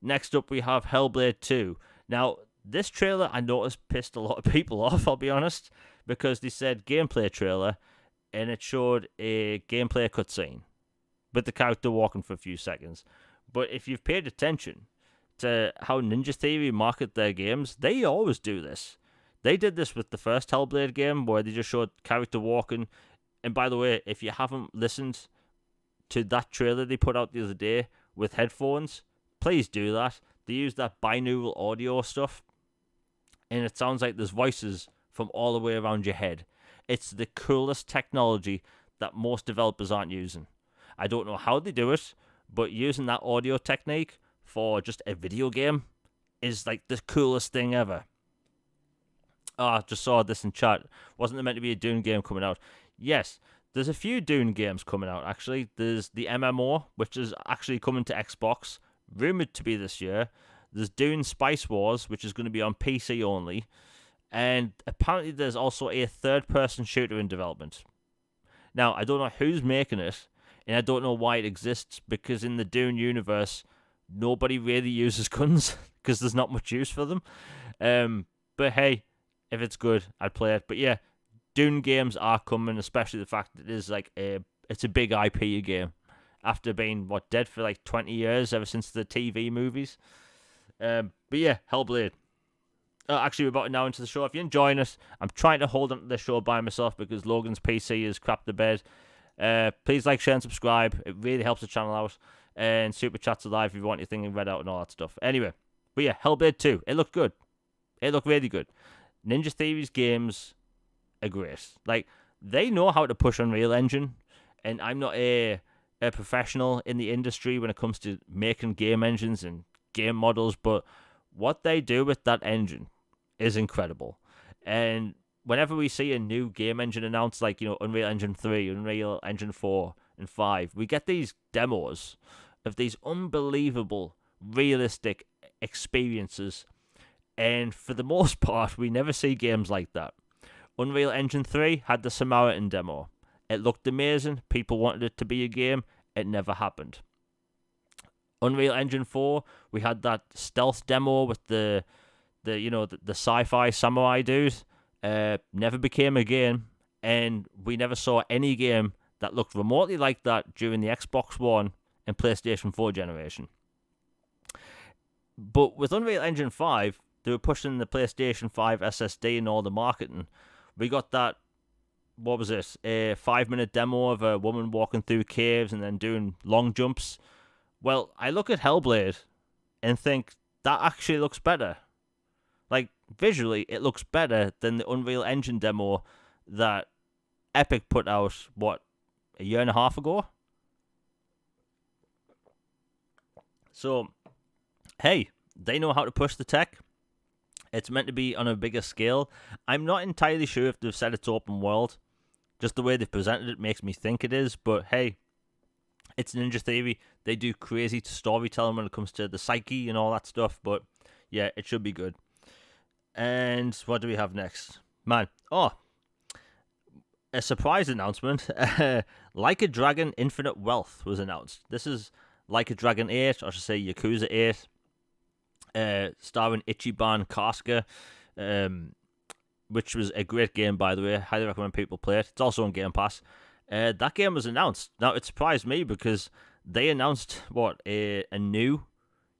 Next up, we have Hellblade 2. Now, this trailer, I noticed, pissed a lot of people off, I'll be honest, because they said gameplay trailer, and it showed a gameplay cutscene with the character walking for a few seconds. But if you've paid attention to how Ninja Theory market their games, they always do this. They did this with the first Hellblade game, where they just showed character walking. And by the way, if you haven't listened to that trailer they put out the other day with headphones, please do that. They use that binaural audio stuff. and it sounds like there's voices from all the way around your head. It's the coolest technology that most developers aren't using. I don't know how they do it, but using that audio technique for just a video game is like the coolest thing ever. Oh, I just saw this in chat. Wasn't there meant to be a Dune game coming out? Yes, there's a few Dune games coming out, actually. There's the MMO, which is actually coming to Xbox, rumored to be this year. There's Dune Spice Wars, which is going to be on PC only. And apparently there's also a third-person shooter in development. Now, I don't know who's making it, and I don't know why it exists, because in the Dune universe, nobody really uses guns, because there's not much use for them. But hey, if it's good, I'd play it. But yeah, Dune games are coming, especially the fact that it is like it's a big IP game. After being dead for like 20 years, ever since the TV movies. But yeah, Hellblade. Actually, we're about now into the show. If you're enjoying it, I'm trying to hold on to the show by myself because Logan's PC is crap to bed. Please like, share, and subscribe. It really helps the channel out. And Super Chats alive if you want your thing read out and all that stuff. Anyway, but yeah, Hellblade 2. It looked good. It looked really good. Ninja Theory's games are great. Like, they know how to push Unreal Engine, and I'm not a professional in the industry when it comes to making game engines and game models, but what they do with that engine is incredible. And whenever we see a new game engine announced, like, Unreal Engine 3, Unreal Engine 4, and 5, we get these demos of these unbelievable, realistic experiences. And for the most part, we never see games like that. Unreal Engine 3 had the Samaritan demo. It looked amazing. People wanted it to be a game. It never happened. Unreal Engine 4, we had that stealth demo with the sci-fi samurai dude. Never became a game, and we never saw any game that looked remotely like that during the Xbox One and PlayStation 4 generation. But with Unreal Engine 5, they were pushing the PlayStation 5 SSD and all the marketing. We got that, what was it, a 5-minute demo of a woman walking through caves and then doing long jumps. Well, I look at Hellblade and think that actually looks better. Like, visually, it looks better than the Unreal Engine demo that Epic put out, a year and a half ago? So, hey, they know how to push the tech. It's meant to be on a bigger scale. I'm not entirely sure if they've said it's open world. Just the way they've presented it makes me think it is. But hey, it's Ninja Theory. They do crazy storytelling when it comes to the psyche and all that stuff. But yeah, it should be good. And what do we have next? Man, a surprise announcement. Like a Dragon Infinite Wealth was announced. This is Like a Dragon 8, or I should say Yakuza 8. Starring Ichiban Kasuga, which was a great game, by the way. Highly recommend people play it. It's also on Game Pass. That game was announced. Now, it surprised me because they announced, a new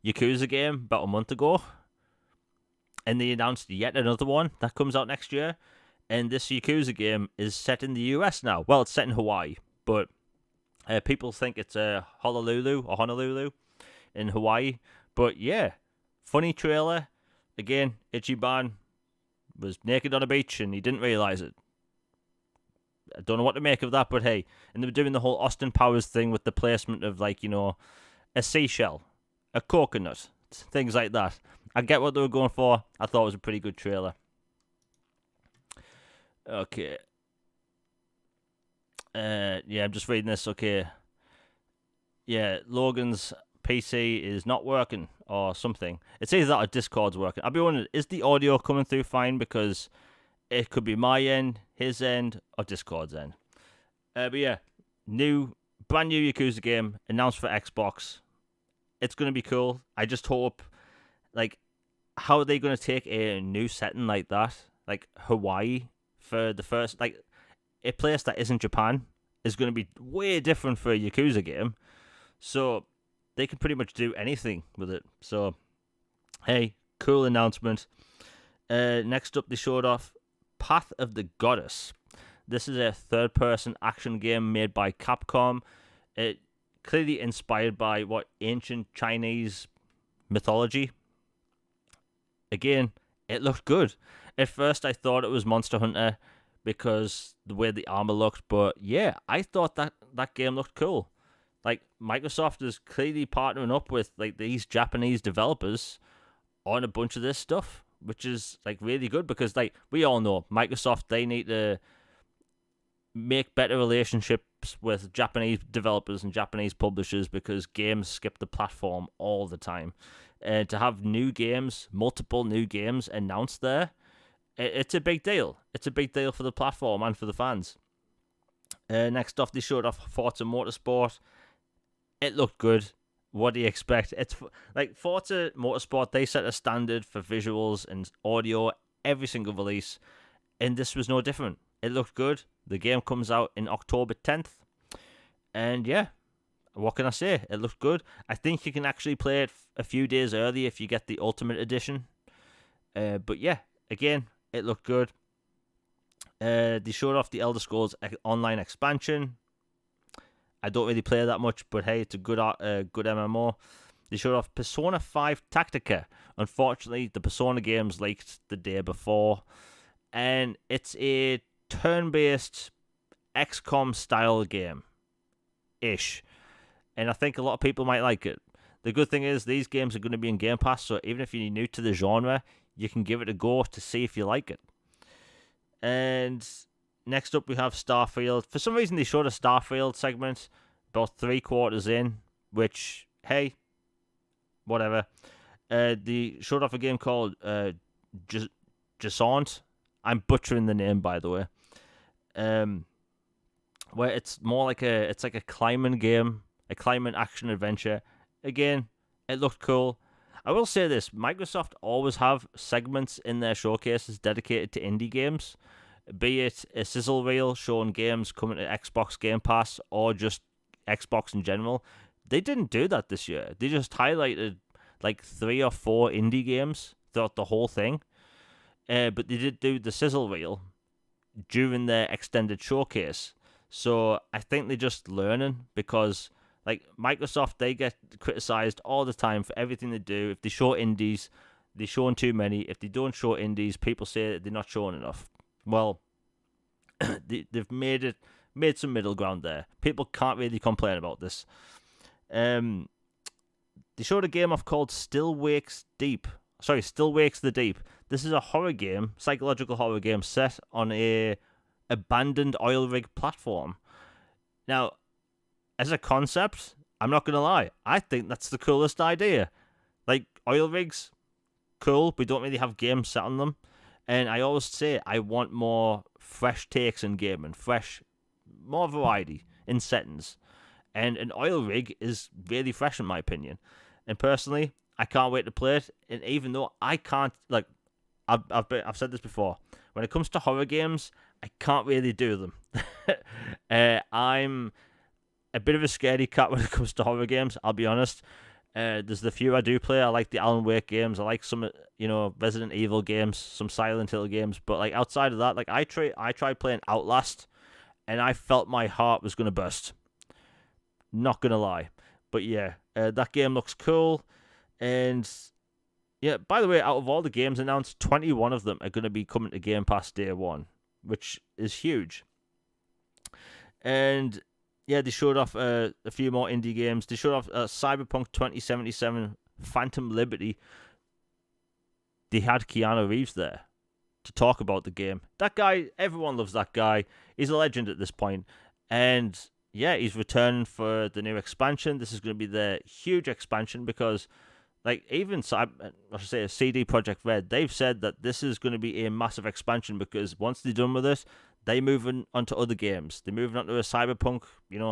Yakuza game about a month ago. And they announced yet another one that comes out next year. And this Yakuza game is set in the US now. Well, it's set in Hawaii, but people think it's Honolulu in Hawaii. But yeah, funny trailer. Again, Ichiban was naked on a beach and he didn't realize it. I don't know what to make of that, but hey. And they were doing the whole Austin Powers thing with the placement of, a seashell, a coconut, things like that. I get what they were going for. I thought it was a pretty good trailer. Okay. I'm just reading this. Okay. Yeah, Logan's PC is not working or something. It's either that or Discord's working. I'll be wondering, is the audio coming through fine? Because it could be my end, his end, or Discord's end. But yeah, brand new Yakuza game announced for Xbox. It's going to be cool. I just hope, how are they going to take a new setting like that, like Hawaii, for the first, a place that isn't Japan is going to be way different for a Yakuza game. So they can pretty much do anything with it. So, hey, cool announcement. Next up, they showed off Path of the Goddess. This is a third-person action game made by Capcom. It clearly inspired by ancient Chinese mythology. Again, it looked good. At first, I thought it was Monster Hunter because the way the armor looked, but yeah, I thought that game looked cool. Like Microsoft is clearly partnering up with like these Japanese developers on a bunch of this stuff, which is like really good because like we all know Microsoft, they need to make better relationships with Japanese developers and Japanese publishers because games skip the platform all the time. And to have new games, multiple new games announced there, it's a big deal. It's a big deal for the platform and for the fans. Next off, they showed off Forza Motorsport. It looked good. What do you expect? It's like Forza Motorsport, they set a standard for visuals and audio every single release, and this was no different. It looked good. The game comes out in October 10th, and yeah, what can I say? It looked good. I think you can actually play it a few days early if you get the Ultimate Edition. But yeah, again, it looked good. They showed off the Elder Scrolls Online expansion. I don't really play that much, but hey, it's a good MMO. They showed off Persona 5 Tactica. Unfortunately, the Persona games leaked the day before, and it's a turn-based XCOM style game-ish, and I think a lot of people might like it. The good thing is these games are going to be in Game Pass, so even if you're new to the genre, you can give it a go to see if you like it. And next up we have Starfield. For some reason they showed a Starfield segment about 3/4 in, which, hey, whatever. They showed off a game called Jasaunt. I'm butchering the name, by the way. Where it's more like a climbing game, a climbing action adventure. Again, it looked cool. I will say this, Microsoft always have segments in their showcases dedicated to indie games, be it a sizzle reel showing games coming to Xbox Game Pass or just Xbox in general. They didn't do that this year. They just highlighted like 3 or 4 indie games throughout the whole thing. But they did do the sizzle reel during their extended showcase. So I think they're just learning because like Microsoft, they get criticized all the time for everything they do. If they show indies, they're showing too many. If they don't show indies, people say that they're not showing enough. Well, they've made some middle ground there. People can't really complain about this. They showed a game off called Still Wakes the Deep. This is a horror game, psychological horror game set on a abandoned oil rig platform. Now, as a concept, I'm not gonna lie, I think that's the coolest idea. Like, oil rigs, cool. We don't really have games set on them. And I always say I want more fresh takes in gaming, more variety in settings. And an oil rig is really fresh in my opinion. And personally, I can't wait to play it. And even though I can't, like, I've said this before, when it comes to horror games, I can't really do them. I'm a bit of a scaredy cat when it comes to horror games, I'll be honest. There's the few I do play. I like the Alan Wake games. I like some, Resident Evil games, some Silent Hill games. But like outside of that, like I tried playing Outlast, and I felt my heart was gonna burst. Not gonna lie, but yeah, that game looks cool. And yeah, by the way, out of all the games announced, 21 of them are gonna be coming to Game Pass day one, which is huge. And yeah, they showed off a few more indie games. They showed off Cyberpunk 2077 Phantom Liberty. They had Keanu Reeves there to talk about the game. That guy, everyone loves that guy. He's a legend at this point. And yeah, he's returning for the new expansion. This is going to be the huge expansion because, like, even CD Projekt Red, they've said that this is going to be a massive expansion because once they're done with it, they're moving on to other games. They're moving on to a Cyberpunk,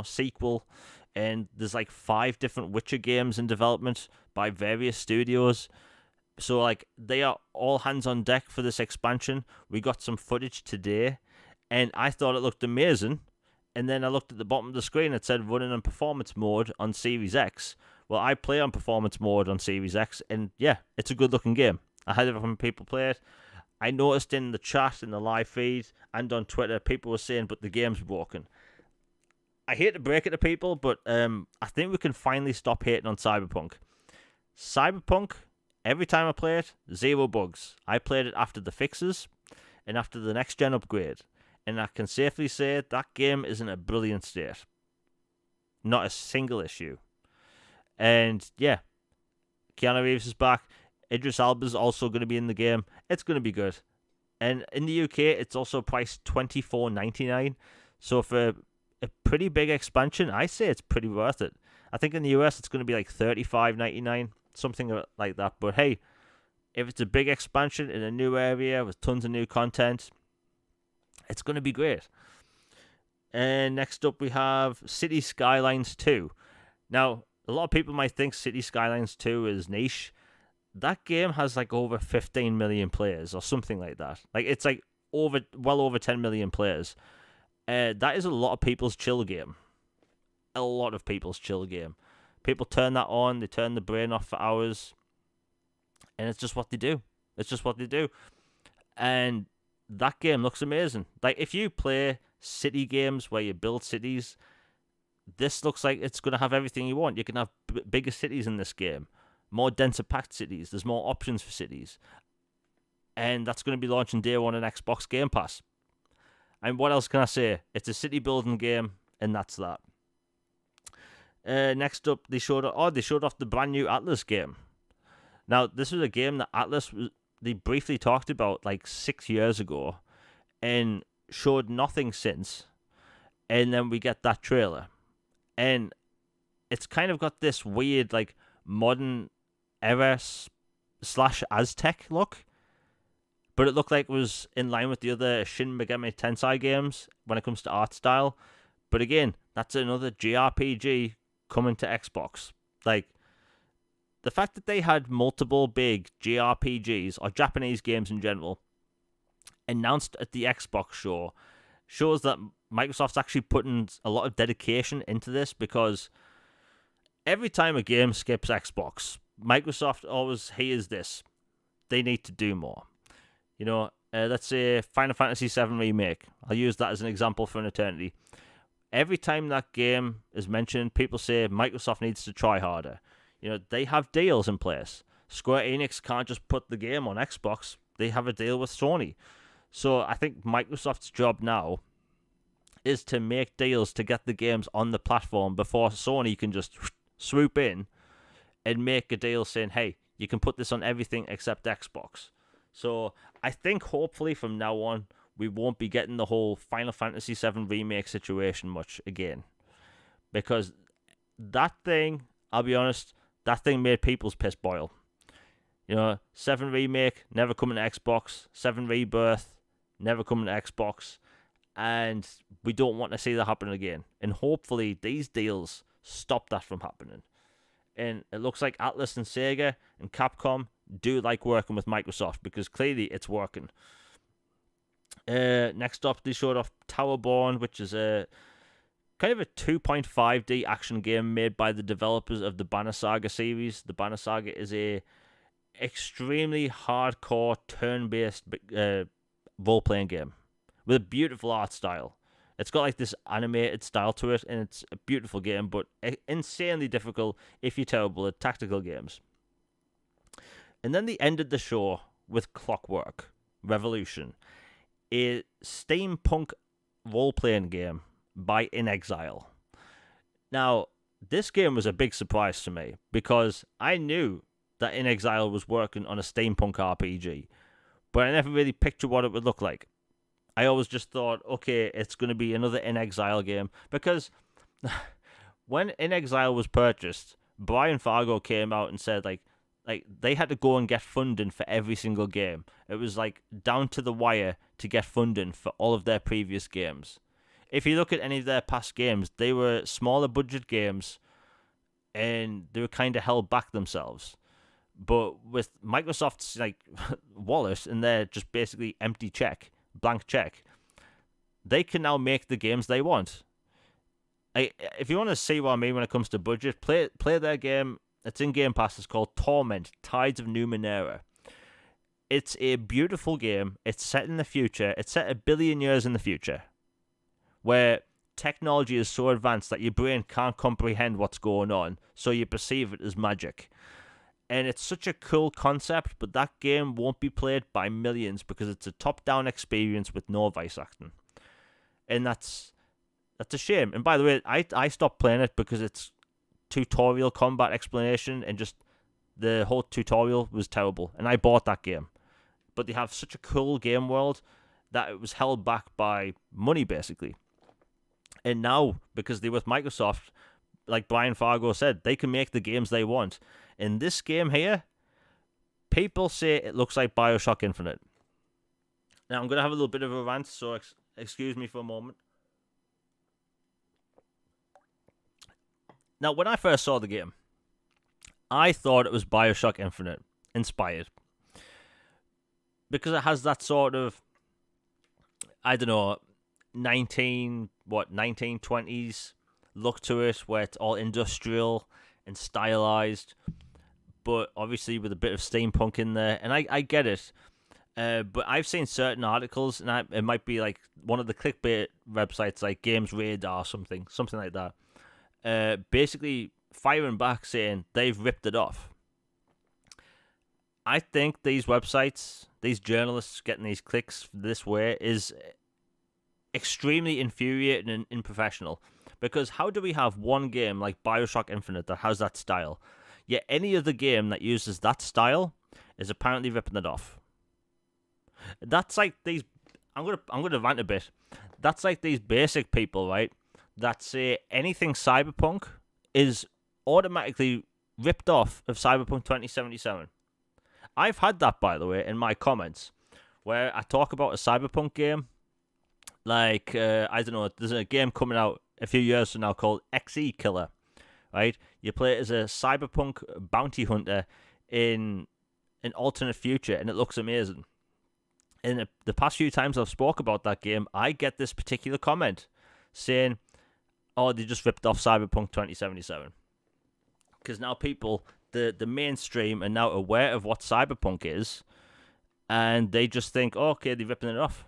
sequel. And there's like 5 different Witcher games in development by various studios. So like they are all hands on deck for this expansion. We got some footage today, and I thought it looked amazing. And then I looked at the bottom of the screen. It said running on performance mode on Series X. Well, I play on performance mode on Series X, and yeah, it's a good looking game. I had different people play it. I noticed in the chat, in the live feed, and on Twitter, people were saying, but the game's broken. I hate to break it to people, but I think we can finally stop hating on Cyberpunk. Cyberpunk Every time I play it, zero bugs. I played it after the fixes and after the next gen upgrade, and I can safely say that game is in a brilliant state. Not a single issue. And yeah, Keanu Reeves is back. Idris Elba's also going to be in the game. It's going to be good. And in the UK, it's also priced $24.99. So for a pretty big expansion, I say it's pretty worth it. I think in the US, it's going to be like $35.99, something like that. But hey, if it's a big expansion in a new area with tons of new content, it's going to be great. And next up, we have City Skylines 2. Now, a lot of people might think City Skylines 2 is niche. That game has like over 15 million players or something like that. Like it's like well over 10 million players. That is a lot of people's chill game. A lot of people's chill game. People turn that on, they turn the brain off for hours, and it's just what they do. It's just what they do. And that game looks amazing. Like if you play city games where you build cities, this looks like it's going to have everything you want. You can have bigger cities in this game, more denser packed cities. There's more options for cities. And that's going to be launching day one on Xbox Game Pass. And what else can I say? It's a city building game, and that's that. Next up, they showed off the brand new Atlas game. Now, this was a game that Atlas they briefly talked about like 6 years ago, and showed nothing since. And then we get that trailer, and it's kind of got this weird like modern era / Aztec look. But it looked like it was in line with the other Shin Megami Tensei games when it comes to art style. But again, that's another JRPG coming to Xbox. Like, the fact that they had multiple big JRPGs, or Japanese games in general, announced at the Xbox show, shows that Microsoft's actually putting a lot of dedication into this, because every time a game skips Xbox, Microsoft always hears this. They need to do more. You know, let's say Final Fantasy VII Remake. I'll use that as an example for an eternity. Every time that game is mentioned, people say Microsoft needs to try harder. You know, they have deals in place. Square Enix can't just put the game on Xbox. They have a deal with Sony. So I think Microsoft's job now is to make deals to get the games on the platform before Sony can just swoop in and make a deal saying, hey, you can put this on everything except Xbox. So I think hopefully from now on, we won't be getting the whole Final Fantasy VII Remake situation much again. Because that thing, I'll be honest, that thing made people's piss boil. You know, 7 Remake, never coming to Xbox. 7 Rebirth, never coming to Xbox. And we don't want to see that happen again. And hopefully these deals stop that from happening. And it looks like Atlas and Sega and Capcom do like working with Microsoft, because clearly it's working. Next up, they showed off Towerborn, which is a kind of a 2.5D action game made by the developers of the Banner Saga series. The Banner Saga is a extremely hardcore turn-based role-playing game with a beautiful art style. It's got like this animated style to it, and it's a beautiful game, but insanely difficult if you're terrible at tactical games. And then they ended the show with Clockwork Revolution, a steampunk role-playing game by inXile. Now, this game was a big surprise to me, because I knew that inXile was working on a steampunk RPG, but I never really pictured what it would look like. I always just thought, okay, it's going to be another inXile game, because when inXile was purchased, Brian Fargo came out and said, like they had to go and get funding for every single game. It was like down to the wire to get funding for all of their previous games. If you look at any of their past games, they were smaller budget games, and they were kind of held back themselves. But with Microsoft's like wallet and their just basically empty check, blank check, they can now make the games they want. If you want to see what I mean when it comes to budget, play their game. It's in Game Pass. It's called Torment, Tides of Numenera. It's a beautiful game. It's set in the future. It's set 1 billion years in the future, where technology is so advanced that your brain can't comprehend what's going on, so you perceive it as magic. And it's such a cool concept, but that game won't be played by millions because it's a top-down experience with no voice acting. And that's a shame. And by the way, I stopped playing it because it's tutorial combat explanation, and just the whole tutorial was terrible. And I bought that game. But they have such a cool game world that it was held back by money, basically. And now, because they're with Microsoft, like Brian Fargo said, they can make the games they want. In this game here, people say it looks like Bioshock Infinite. Now, I'm going to have a little bit of a rant, so excuse me for a moment. Now, when I first saw the game, I thought it was Bioshock Infinite inspired. Because it has that sort of, I don't know, 1920s look to it, where it's all industrial and stylized, but obviously with a bit of steampunk in there. And I get it. But I've seen certain articles, and it might be like one of the clickbait websites like Games Radar or something like that. Basically firing back saying they've ripped it off. I think these websites, these journalists getting these clicks this way is extremely infuriating and unprofessional. Because how do we have one game like Bioshock Infinite that has that style, yet any other game that uses that style is apparently ripping it off? That's like these. I'm gonna rant a bit. That's like these basic people, right? That say anything cyberpunk is automatically ripped off of Cyberpunk 2077. I've had that, by the way, in my comments, where I talk about a cyberpunk game. Like, I don't know, there's a game coming out a few years from now called XE Killer, right? You play it as a cyberpunk bounty hunter in an alternate future, and it looks amazing. And the past few times I've spoke about that game, I get this particular comment saying, oh, they just ripped off Cyberpunk 2077. Because now people, the mainstream, are now aware of what Cyberpunk is, and they just think, oh, okay, they're ripping it off.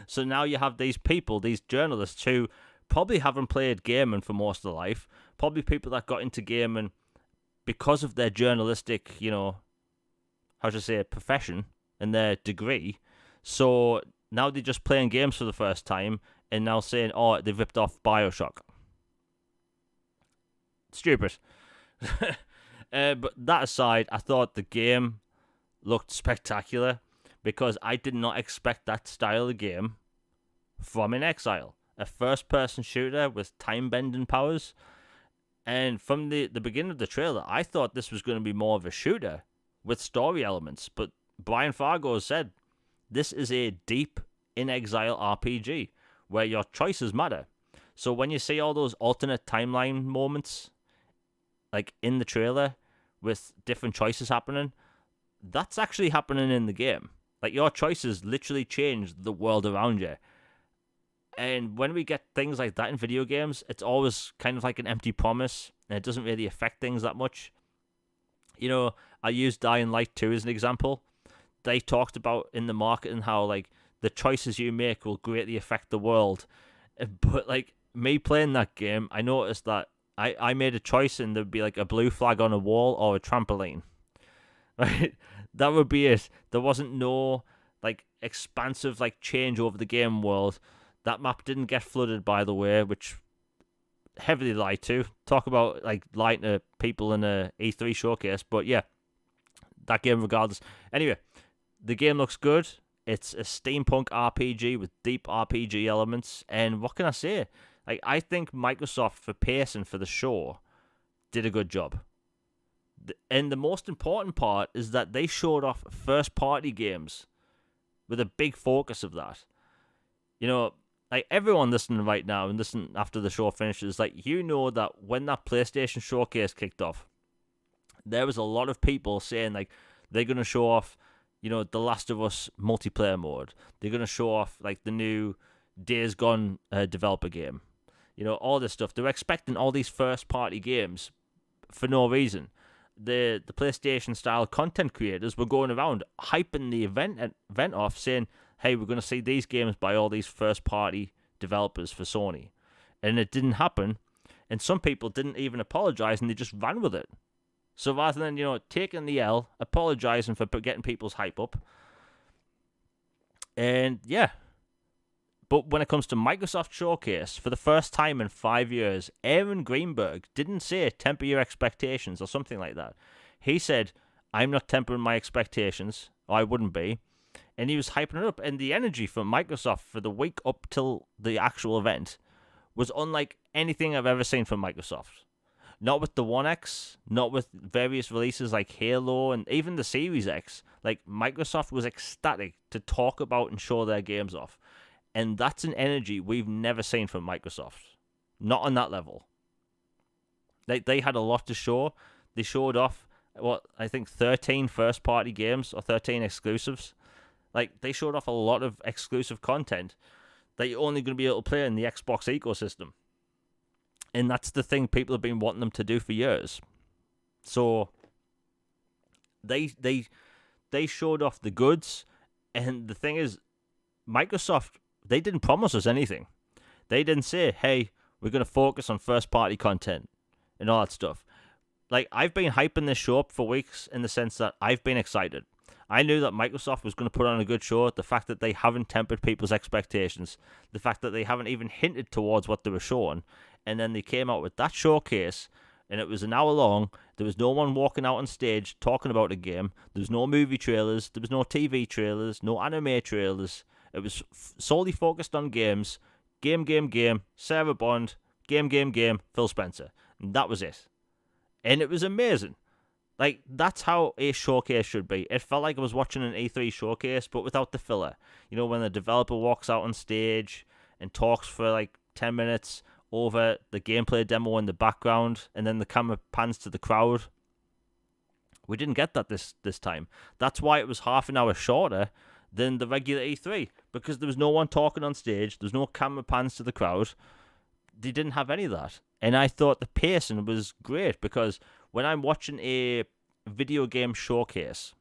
So now you have these people, these journalists, who probably haven't played gaming for most of their life, probably people that got into gaming because of their journalistic, profession and their degree. So now they're just playing games for the first time and now saying, oh, they've ripped off Bioshock. Stupid. But that aside, I thought the game looked spectacular because I did not expect that style of game from In Exile. A first-person shooter with time-bending powers. And from the beginning of the trailer, I thought this was going to be more of a shooter with story elements. But Brian Fargo said, this is a deep In Exile RPG where your choices matter. So when you see all those alternate timeline moments, like in the trailer, with different choices happening, that's actually happening in the game. Like, your choices literally change the world around you. And when we get things like that in video games, it's always kind of like an empty promise, and it doesn't really affect things that much. I used Dying Light 2 as an example. They talked about in the marketing how, like, the choices you make will greatly affect the world. But, like, me playing that game, I noticed that I made a choice and there'd be, like, a blue flag on a wall or a trampoline. Right? That would be it. There wasn't no, like, expansive, like, change over the game world. That map didn't get flooded, by the way, which heavily lied to. Talk about, like, lying to people in a E3 showcase. But, yeah, that game regardless. Anyway, the game looks good. It's a steampunk RPG with deep RPG elements. And what can I say? Like, I think Microsoft, for pacing for the show, did a good job. And the most important part is that they showed off first-party games with a big focus of that. Like, everyone listening right now and listen after the show finishes, like, that when that PlayStation showcase kicked off, there was a lot of people saying, like, they're going to show off, The Last of Us multiplayer mode. They're going to show off, like, the new Days Gone developer game. All this stuff. They were expecting all these first-party games for no reason. The PlayStation-style content creators were going around hyping the event off, saying, hey, we're going to see these games by all these first-party developers for Sony. And it didn't happen. And some people didn't even apologize, and they just ran with it. So rather than, taking the L, apologizing for getting people's hype up, and yeah. But when it comes to Microsoft Showcase, for the first time in 5 years, Aaron Greenberg didn't say temper your expectations or something like that. He said, I'm not tempering my expectations, or I wouldn't be. And he was hyping it up. And the energy from Microsoft for the week up till the actual event was unlike anything I've ever seen from Microsoft. Not with the One X, not with various releases like Halo and even the Series X. Like, Microsoft was ecstatic to talk about and show their games off. And that's an energy we've never seen from Microsoft. Not on that level. They had a lot to show. They showed off, I think 13 first-party games or 13 exclusives. Like, they showed off a lot of exclusive content that you're only going to be able to play in the Xbox ecosystem. And that's the thing people have been wanting them to do for years. So, they showed off the goods. And the thing is, Microsoft, they didn't promise us anything. They didn't say, hey, we're going to focus on first-party content and all that stuff. Like, I've been hyping this show up for weeks in the sense that I've been excited. I knew that Microsoft was going to put on a good show. The fact that they haven't tempered people's expectations, the fact that they haven't even hinted towards what they were showing, and then they came out with that showcase, and it was an hour long. There was no one walking out on stage talking about a game. There was no movie trailers. There was no TV trailers, no anime trailers. It was solely focused on games. Game, Sarah Bond, game, Phil Spencer. And that was it. And it was amazing. Like, that's how a showcase should be. It felt like I was watching an E3 showcase, but without the filler. You know, when the developer walks out on stage and talks for like 10 minutes over the gameplay demo in the background, and then the camera pans to the crowd. We didn't get that this time. That's why it was half an hour shorter than the regular E3, because there was no one talking on stage, there's no camera pans to the crowd. They didn't have any of that. And I thought the pacing was great, because when I'm watching a video game showcase,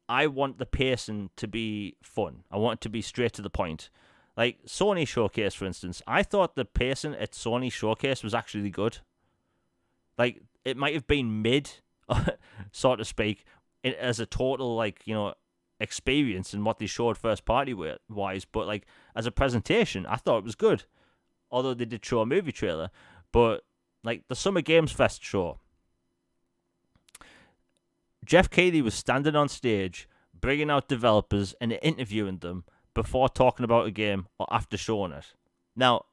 I want the pacing to be fun. I want it to be straight to the point. Like Sony Showcase, for instance, I thought the pacing at Sony Showcase was actually good. Like, it might have been mid, so to speak, as a total, experience in what they showed first party wise, but like as a presentation, I thought it was good. Although they did show a movie trailer, but like the Summer Games Fest show, Jeff Keighley was standing on stage, bringing out developers and interviewing them before talking about a game or after showing it. Now,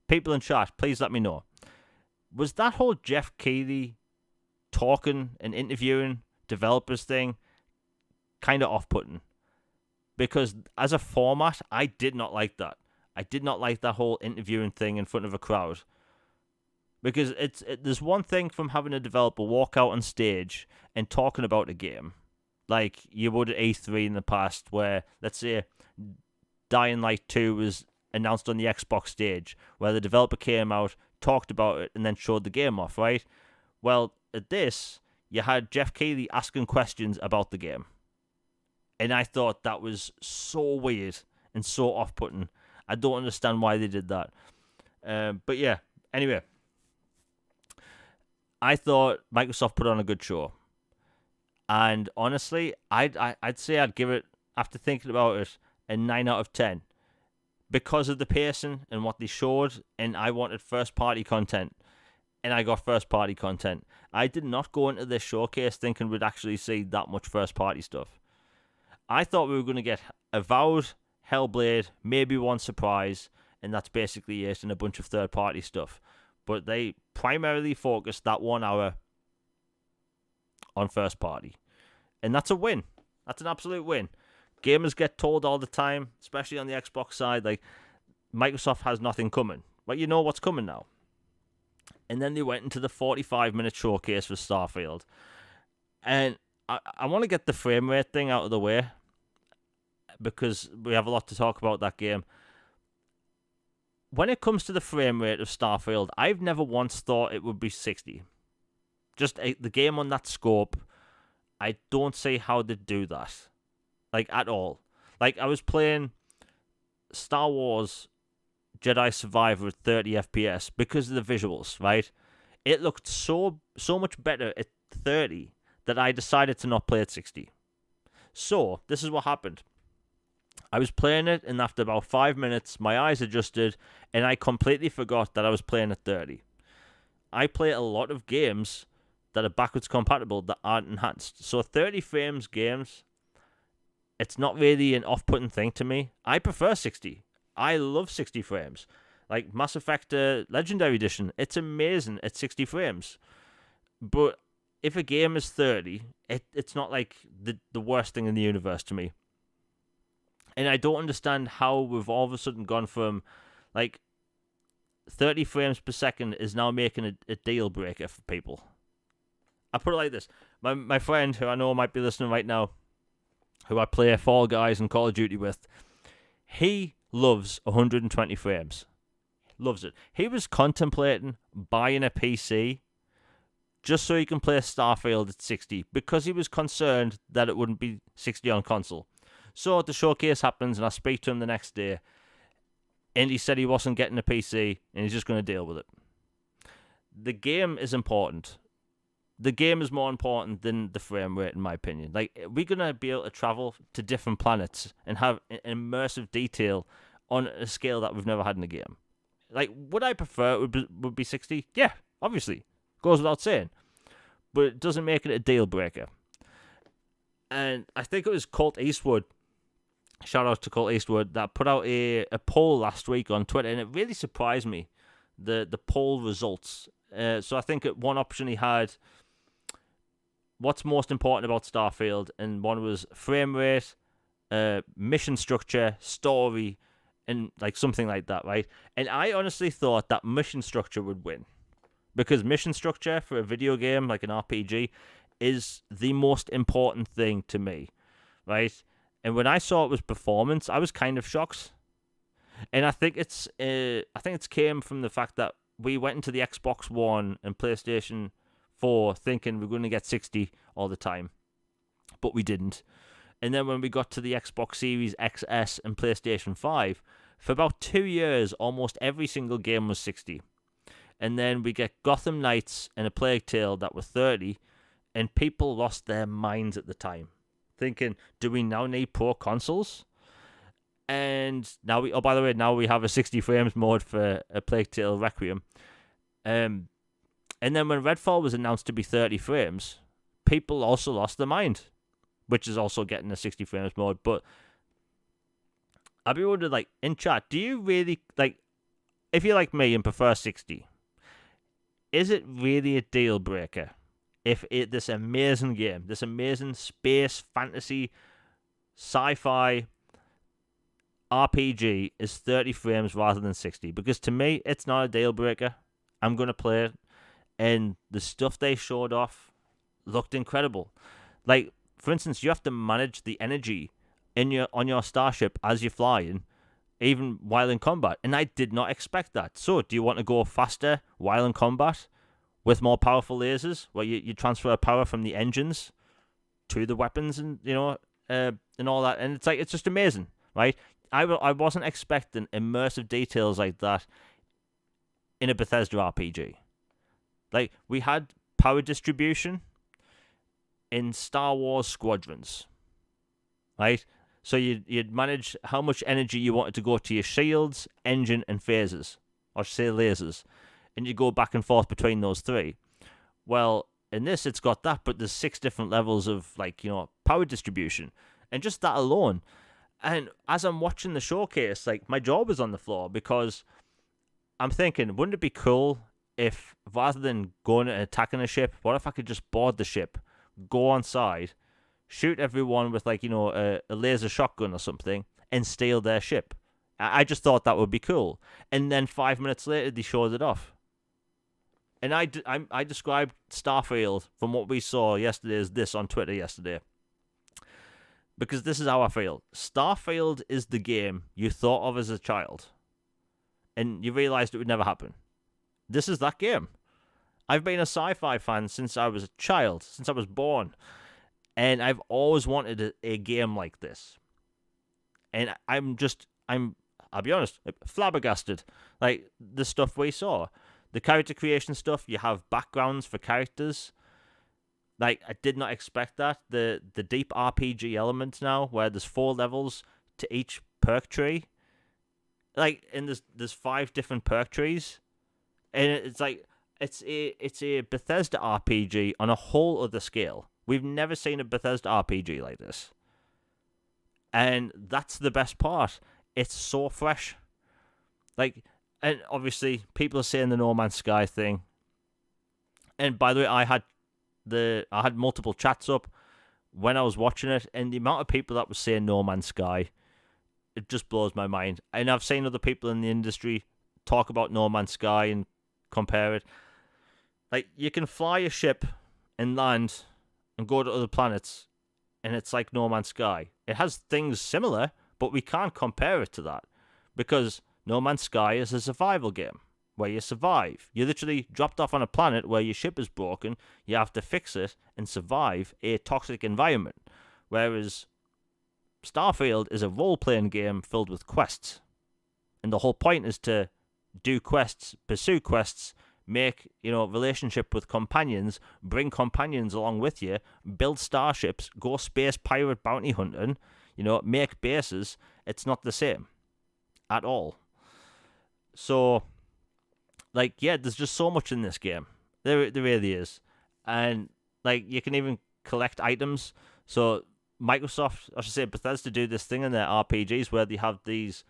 people in chat, please let me know. Was that whole Jeff Keighley talking and interviewing developers thing kind of off-putting? Because as a format, I did not like that. I did not like that whole interviewing thing in front of a crowd. Because there's one thing from having a developer walk out on stage and talking about a game, like you would at E3 in the past, where, let's say, Dying Light 2 was announced on the Xbox stage, where the developer came out, talked about it, and then showed the game off, right? Well, at this, you had Jeff Keighley asking questions about the game. And I thought that was so weird and so off-putting. I don't understand why they did that. But yeah, anyway. I thought Microsoft put on a good show. And honestly, I'd say I'd give it, after thinking about it, a 9 out of 10. Because of the pacing and what they showed, and I wanted first-party content. And I got first-party content. I did not go into this showcase thinking we'd actually see that much first-party stuff. I thought we were going to get Avowed, Hellblade, maybe one surprise, and that's basically it, and a bunch of third-party stuff. But they primarily focused that 1 hour on first-party. And that's a win. That's an absolute win. Gamers get told all the time, especially on the Xbox side, like, Microsoft has nothing coming. But you know what's coming now. And then they went into the 45-minute showcase for Starfield. And I want to get the frame rate thing out of the way, because we have a lot to talk about that game. When it comes to the frame rate of Starfield, I've never once thought it would be 60. Just the game on that scope, I don't see how they do that. Like, at all. Like, I was playing Star Wars Jedi Survivor at 30 FPS because of the visuals, right? It looked so much better at 30 that I decided to not play at 60. So, this is what happened. I was playing it, and after about 5 minutes, my eyes adjusted, and I completely forgot that I was playing at 30. I play a lot of games that are backwards compatible that aren't enhanced. So 30 frames games, it's not really an off-putting thing to me. I prefer 60. I love 60 frames. Like Mass Effect Legendary Edition, it's amazing at 60 frames. But if a game is 30, it's not like the worst thing in the universe to me. And I don't understand how we've all of a sudden gone from like 30 frames per second is now making a deal breaker for people. I put it like this. My friend, who I know might be listening right now, who I play Fall Guys and Call of Duty with, he loves 120 frames. Loves it. He was contemplating buying a PC just so he can play Starfield at 60 because he was concerned that it wouldn't be 60 on console. So the showcase happens and I speak to him the next day and he said he wasn't getting a PC and he's just going to deal with it. The game is important. The game is more important than the frame rate, in my opinion. Like, we're going to be able to travel to different planets and have immersive detail on a scale that we've never had in a game. Like, would I prefer it would be 60? Yeah, obviously. Goes without saying. But it doesn't make it a deal breaker. And I think it was Colt Eastwood, shout out to Colt Eastwood, that put out a poll last week on Twitter, and it really surprised me, the poll results. So I think one option he had, what's most important about Starfield, and one was frame rate, mission structure, story, and like something like that, right? And I honestly thought that mission structure would win. Because mission structure for a video game, like an RPG, is the most important thing to me, right? And when I saw it was performance, I was kind of shocked. And I think it's came from the fact that we went into the Xbox One and PlayStation 4 thinking we're going to get 60 all the time, but we didn't. And then when we got to the Xbox Series XS and PlayStation 5, for about 2 years, almost every single game was 60. And then we get Gotham Knights and A Plague Tale that were 30, and people lost their minds at the time, thinking, do we now need pro consoles? And now by the way, now we have a 60 frames mode for A Plague Tale Requiem. And then when Redfall was announced to be 30 frames, people also lost their mind, which is also getting a 60 frames mode. But I'd be wondering, like, in chat, do you really, like, if you're like me and prefer 60, is it really a deal breaker if this amazing game, this amazing space, fantasy, sci-fi RPG is 30 frames rather than 60? Because to me, it's not a deal breaker. I'm going to play it. And the stuff they showed off looked incredible. Like, for instance, you have to manage the energy on your starship as you're flying, even while in combat. And I did not expect that. So, do you want to go faster while in combat with more powerful lasers, where you transfer power from the engines to the weapons and, and all that? And it's just amazing, right? I wasn't expecting immersive details like that in a Bethesda RPG. Like, we had power distribution in Star Wars Squadrons, right? So you'd manage how much energy you wanted to go to your shields, engine, and phasers, or say lasers, and you go back and forth between those three. Well, in this, it's got that, but there's 6 different levels of, power distribution, and just that alone. And as I'm watching the showcase, like, my jaw was on the floor, because I'm thinking, wouldn't it be cool if, rather than going and attacking a ship, what if I could just board the ship, go on side, shoot everyone with, a laser shotgun or something, and steal their ship? I just thought that would be cool. And then 5 minutes later, they showed it off. And I described Starfield from what we saw yesterday as this on Twitter yesterday. Because this is how I feel. Starfield is the game you thought of as a child, and you realized it would never happen. This is that game. I've been a sci-fi fan since I was a child, since I was born. And I've always wanted a game like this. And I'll be honest, flabbergasted. Like, the stuff we saw. The character creation stuff, you have backgrounds for characters. Like, I did not expect that. The deep RPG element now, where there's 4 levels to each perk tree. Like, and there's 5 different perk trees, and it's like it's a Bethesda RPG on a whole other scale. We've never seen a Bethesda RPG like this, and that's the best part. It's so fresh. Like, and obviously people are saying the No Man's Sky thing. And by the way, I had multiple chats up when I was watching it, and the amount of people that were saying No Man's Sky, it just blows my mind. And I've seen other people in the industry talk about No Man's Sky and compare it. Like, you can fly a ship and land and go to other planets, and it's like No Man's Sky. It has things similar, but we can't compare it to that because No Man's Sky is a survival game where you survive. You're literally dropped off on a planet where your ship is broken, you have to fix it and survive a toxic environment. Whereas Starfield is a role playing game filled with quests. And the whole point is to do quests, pursue quests, make, relationship with companions, bring companions along with you, build starships, go space pirate bounty hunting, make bases. It's not the same at all. So, like, yeah, there's just so much in this game. There really is. And, like, you can even collect items. So, Microsoft, I should say Bethesda, do this thing in their RPGs where they have these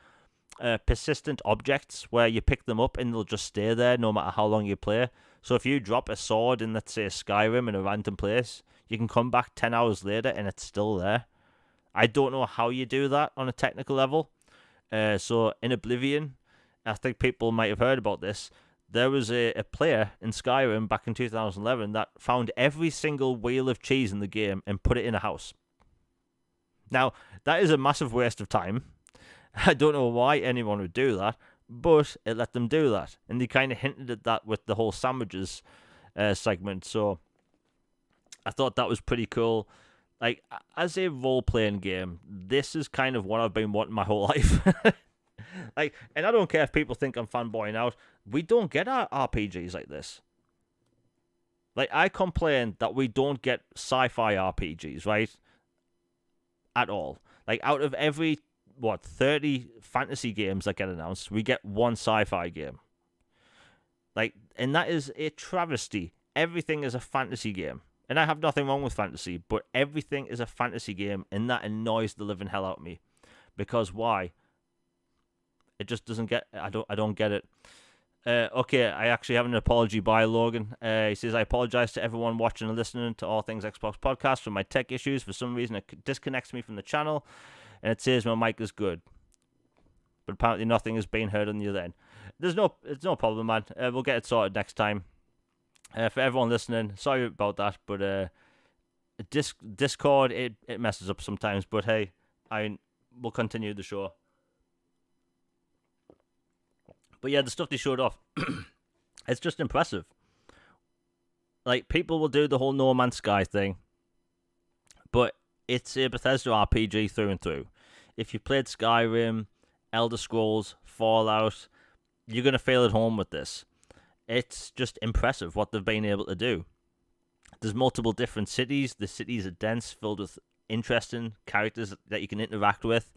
persistent objects where you pick them up and they'll just stay there no matter how long you play. So if you drop a sword in, let's say, Skyrim in a random place, you can come back 10 hours later and it's still there. I don't know how you do that on a technical level. So in Oblivion, I think people might have heard about this. There was a player in Skyrim back in 2011 that found every single wheel of cheese in the game and put it in a house. Now, that is a massive waste of time. I don't know why anyone would do that, but it let them do that. And they kind of hinted at that with the whole sandwiches segment. So I thought that was pretty cool. Like, as a role-playing game, this is kind of what I've been wanting my whole life. Like, and I don't care if people think I'm fanboying out. We don't get our RPGs like this. Like, I complain that we don't get sci-fi RPGs, right? At all. Like, out of every 30 fantasy games that get announced, we get one sci-fi game. Like, and that is a travesty. Everything is a fantasy game. And I have nothing wrong with fantasy, but everything is a fantasy game, and that annoys the living hell out of me. Because why? It just doesn't get. I don't get it. Okay, I actually have an apology by Logan. He says, I apologize to everyone watching and listening to All Things Xbox podcast for my tech issues. For some reason, it disconnects me from the channel, and it says my mic is good. But apparently nothing is being heard on the other end. It's no problem, man. We'll get it sorted next time. For everyone listening, sorry about that, but Discord, it messes up sometimes. But hey, we'll continue the show. But yeah, the stuff they showed off, it's just impressive. Like, people will do the whole No Man's Sky thing, but it's a Bethesda RPG through and through. If you played Skyrim, Elder Scrolls, Fallout, you're going to feel at home with this. It's just impressive what they've been able to do. There's multiple different cities. The cities are dense, filled with interesting characters that you can interact with.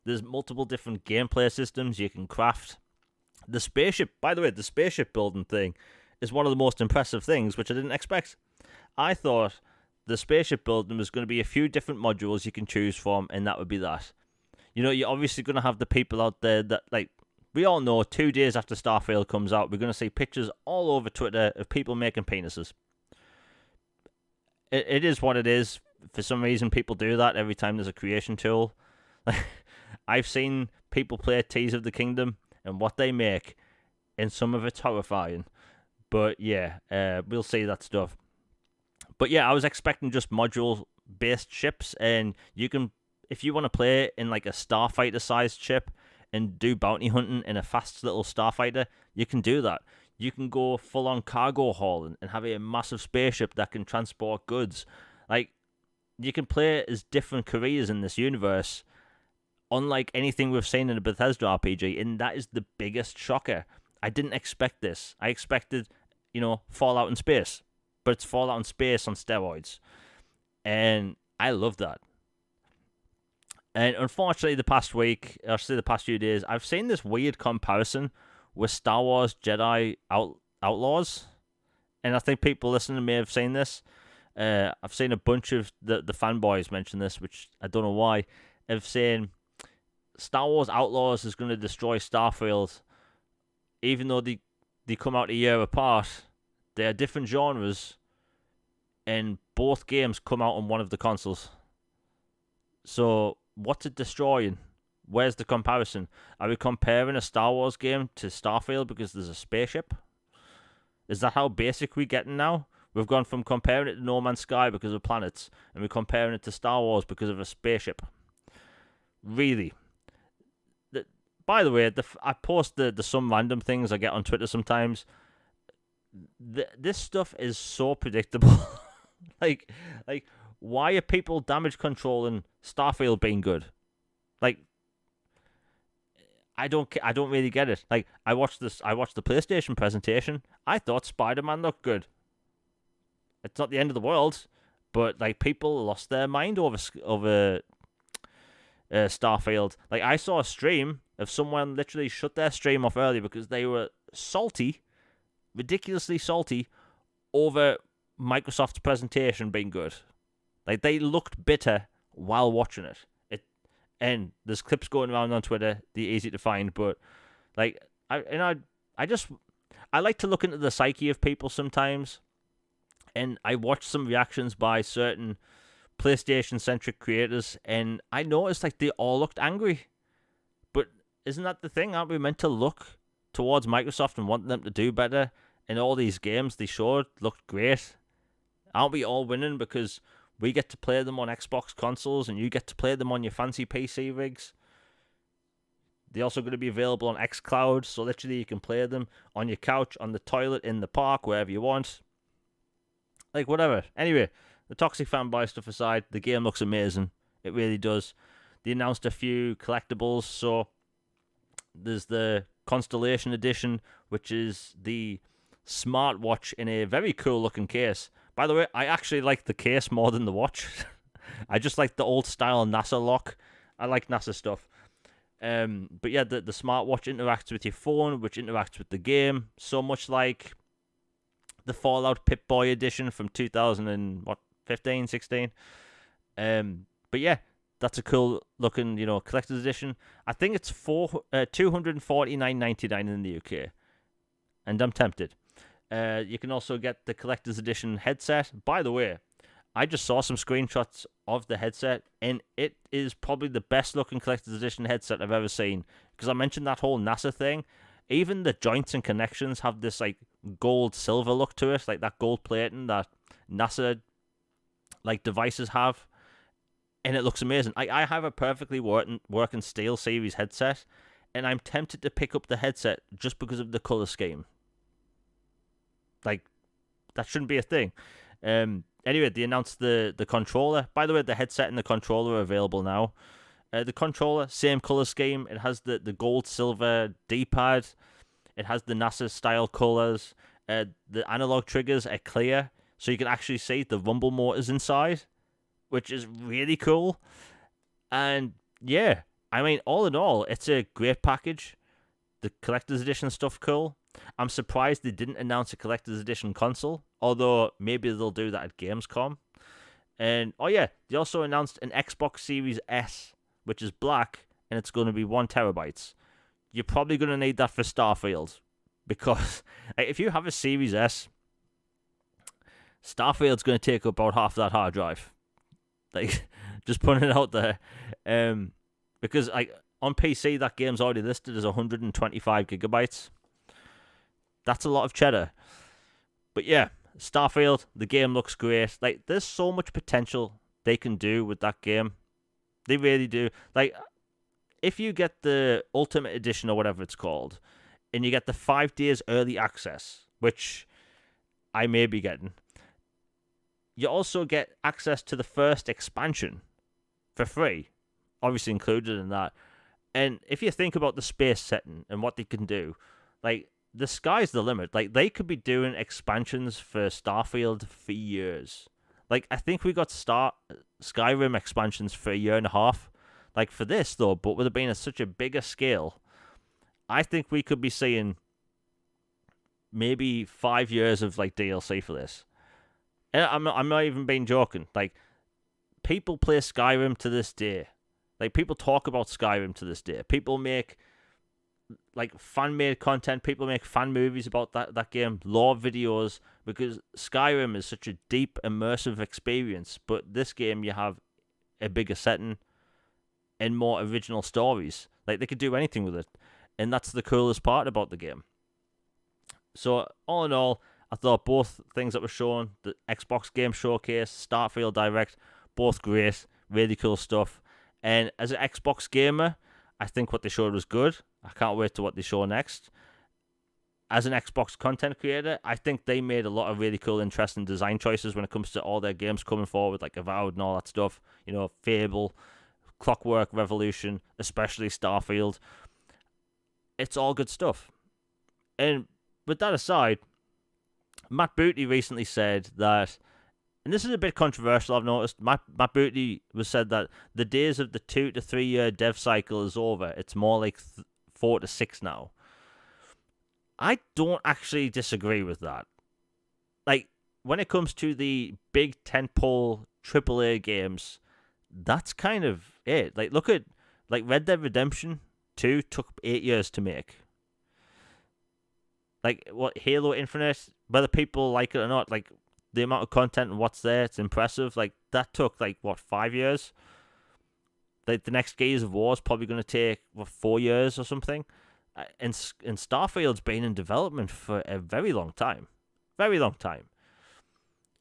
There's multiple different gameplay systems you can craft. The spaceship, by the way, the spaceship building thing is one of the most impressive things, which I didn't expect. I thought the spaceship building was going to be a few different modules you can choose from, and that would be that. You're obviously going to have the people out there that, like, we all know 2 days after Starfield comes out, we're going to see pictures all over Twitter of people making penises. It is what it is. For some reason, people do that every time there's a creation tool. I've seen people play Tears of the Kingdom, and what they make, and some of it's horrifying. But yeah, we'll see that stuff. But yeah, I was expecting just module-based ships, and you can, if you want to play in like a starfighter-sized ship and do bounty hunting in a fast little starfighter, you can do that. You can go full-on cargo hauling and have a massive spaceship that can transport goods. Like, you can play as different careers in this universe, unlike anything we've seen in a Bethesda RPG, and that is the biggest shocker. I didn't expect this. I expected, Fallout in space. but it's Fallout in space on steroids, and I love that. And unfortunately, the past week, or say the past few days, I've seen this weird comparison with Star Wars Jedi Outlaws, and I think people listening may have seen this. I've seen a bunch of the fanboys mention this, which I don't know why, of saying Star Wars Outlaws is going to destroy Starfield, even though they come out a year apart. They are different genres, and both games come out on one of the consoles. So, what's it destroying? Where's the comparison? Are we comparing a Star Wars game to Starfield because there's a spaceship? Is that how basic we're getting now? We've gone from comparing it to No Man's Sky because of planets, and we're comparing it to Star Wars because of a spaceship. Really? By the way, I post the some random things I get on Twitter sometimes. This stuff is so predictable. like, why are people damage controlling Starfield being good? Like, I don't really get it. Like, I watched the PlayStation presentation. I thought Spider-Man looked good. It's not the end of the world, but like people lost their mind over Starfield. Like, I saw a stream of someone literally shut their stream off early because they were salty, ridiculously salty, over Microsoft's presentation being good. Like, they looked bitter while watching it. And there's clips going around on Twitter. They're easy to find, but like I like to look into the psyche of people sometimes, and I watch some reactions by certain PlayStation-centric creators, and I noticed like they all looked angry. But isn't that the thing? Aren't we meant to look towards Microsoft and want them to do better? And all these games they showed looked great. Aren't we all winning because we get to play them on Xbox consoles and you get to play them on your fancy PC rigs? They're also going to be available on xCloud, so literally you can play them on your couch, on the toilet, in the park, wherever you want. Like, whatever. Anyway, the toxic fanboy stuff aside, the game looks amazing. It really does. They announced a few collectibles, so there's the Constellation Edition, which is the smartwatch in a very cool looking case. By the way, I actually like the case more than the watch. I just like the old style NASA lock. I like NASA stuff. But yeah, the smartwatch interacts with your phone, which interacts with the game, so much like the Fallout Pip-Boy edition from 2015, 16. But yeah, that's a cool looking, collector's edition. I think it's $249.99 in the UK, and I'm tempted. You can also get the collector's edition headset. By the way, I just saw some screenshots of the headset, and it is probably the best looking collector's edition headset I've ever seen. Because I mentioned that whole NASA thing. Even the joints and connections have this like gold silver look to it, like that gold plating that NASA like devices have, and it looks amazing. I have a perfectly working Steel Series headset, and I'm tempted to pick up the headset just because of the color scheme. Like, that shouldn't be a thing. Anyway, they announced the controller. By the way, the headset and the controller are available now. The controller, same color scheme. It has the gold silver D-pad. It has the NASA style colors. The analog triggers are clear, so you can actually see the rumble motors inside, which is really cool. And yeah, I mean, all in all, it's a great package. The collector's edition stuff cool. I'm surprised they didn't announce a collector's edition console, although maybe they'll do that at Gamescom. And oh yeah, they also announced an Xbox Series S, which is black, and it's going to be 1 terabyte. You're probably going to need that for Starfield, because if you have a Series S, Starfield's going to take up about half that hard drive. Like, just putting it out there. Because like on PC, that game's already listed as 125 gigabytes. That's a lot of cheddar. But yeah, Starfield, the game looks great. Like, there's so much potential they can do with that game. They really do. Like, if you get the Ultimate Edition or whatever it's called, and you get the 5 days early access, which I may be getting, you also get access to the first expansion for free, obviously included in that. And if you think about the space setting and what they can do, like, the sky's the limit. Like, they could be doing expansions for Starfield for years. Like, I think we got Skyrim expansions for a year and a half. Like, for this, though, but with it being such a bigger scale, I think we could be seeing maybe 5 years of, like, DLC for this. And I'm not even being joking. Like, people play Skyrim to this day. Like, people talk about Skyrim to this day. People make like fan-made content. People make fan movies about that game, lore videos, because Skyrim is such a deep, immersive experience. But this game, you have a bigger setting and more original stories. Like, they could do anything with it, and that's the coolest part about the game. So, all in all, I thought both things that were shown, the Xbox Game Showcase, Starfield Direct, both great, really cool stuff. And as an Xbox gamer, I think what they showed was good. I can't wait to what they show next. As an Xbox content creator, I think they made a lot of really cool, interesting design choices when it comes to all their games coming forward, like Avowed and all that stuff. You know, Fable, Clockwork, Revolution, especially Starfield. It's all good stuff. And with that aside, Matt Booty recently said that, and this is a bit controversial, I've noticed. Matt Booty was said that the days of the 2 to 3 year dev cycle is over. It's more like 4 to 6 now. I don't actually disagree with that. Like, when it comes to the big tentpole AAA games, that's kind of it. Like, look at, like, Red Dead Redemption 2 took 8 years to make. Like, what, Halo Infinite, whether people like it or not, like, the amount of content and what's there, it's impressive. Like, that took, like, what, 5 years? Like, the next Gears of War is probably going to take, what, 4 years or something? And Starfield's been in development for a very long time. Very long time.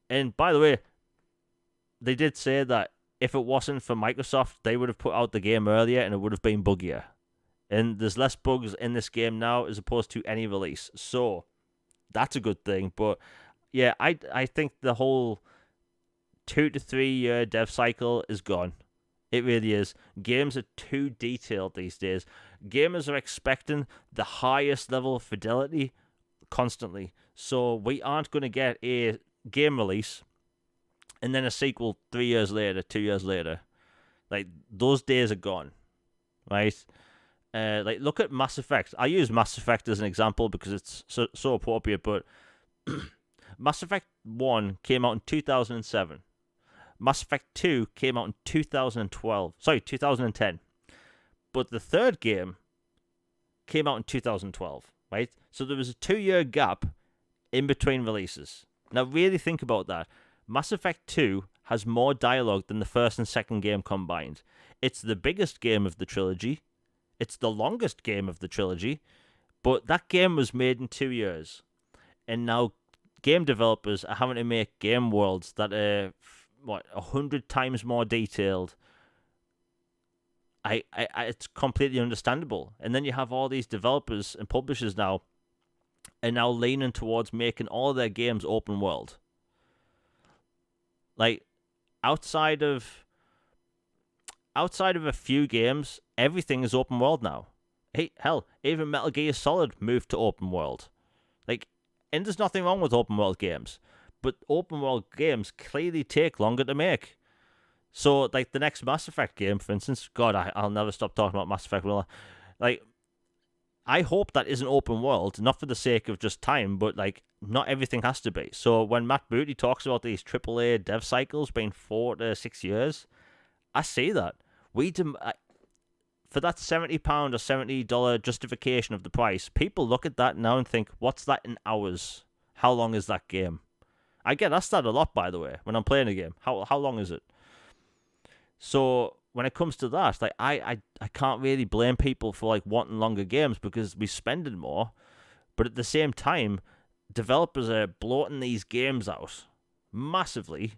And, by the way, they did say that if it wasn't for Microsoft, they would have put out the game earlier and it would have been buggier. And there's less bugs in this game now as opposed to any release. So, that's a good thing. But, yeah, I think the whole 2 to 3 year dev cycle is gone. It really is. Games are too detailed these days. Gamers are expecting the highest level of fidelity constantly. So we aren't going to get a game release and then a sequel 3 years later, 2 years later. Like, those days are gone, right? Like, look at Mass Effect. I use Mass Effect as an example because it's so appropriate, but Mass Effect 1 came out in 2007. Mass Effect 2 came out in 2010. But the third game came out in 2012, right? So there was a 2-year gap in between releases. Now, really think about that. Mass Effect 2 has more dialogue than the first and second game combined. It's the biggest game of the trilogy. It's the longest game of the trilogy. But that game was made in 2 years. And now game developers are having to make game worlds that are 100 times more detailed. It's completely understandable. And then you have all these developers and publishers now are now leaning towards making all their games open world. Like, outside of a few games, everything is open world now. Hey, hell, even Metal Gear Solid moved to open world. Like, and there's nothing wrong with open world games, but open world games clearly take longer to make. So, like, the next Mass Effect game, for instance, God, I'll never stop talking about Mass Effect, will I? Like, I hope that isn't open world, not for the sake of just time, but, like, not everything has to be. So, when Matt Booty talks about these AAA dev cycles being 4 to 6 years, I see that. For that £70 or $70 justification of the price, people look at that now and think, what's that in hours? How long is that game? I get asked that a lot, by the way, when I'm playing a game. How long is it? So when it comes to that, like, I can't really blame people for, like, wanting longer games because we spending more. But at the same time, developers are bloating these games out massively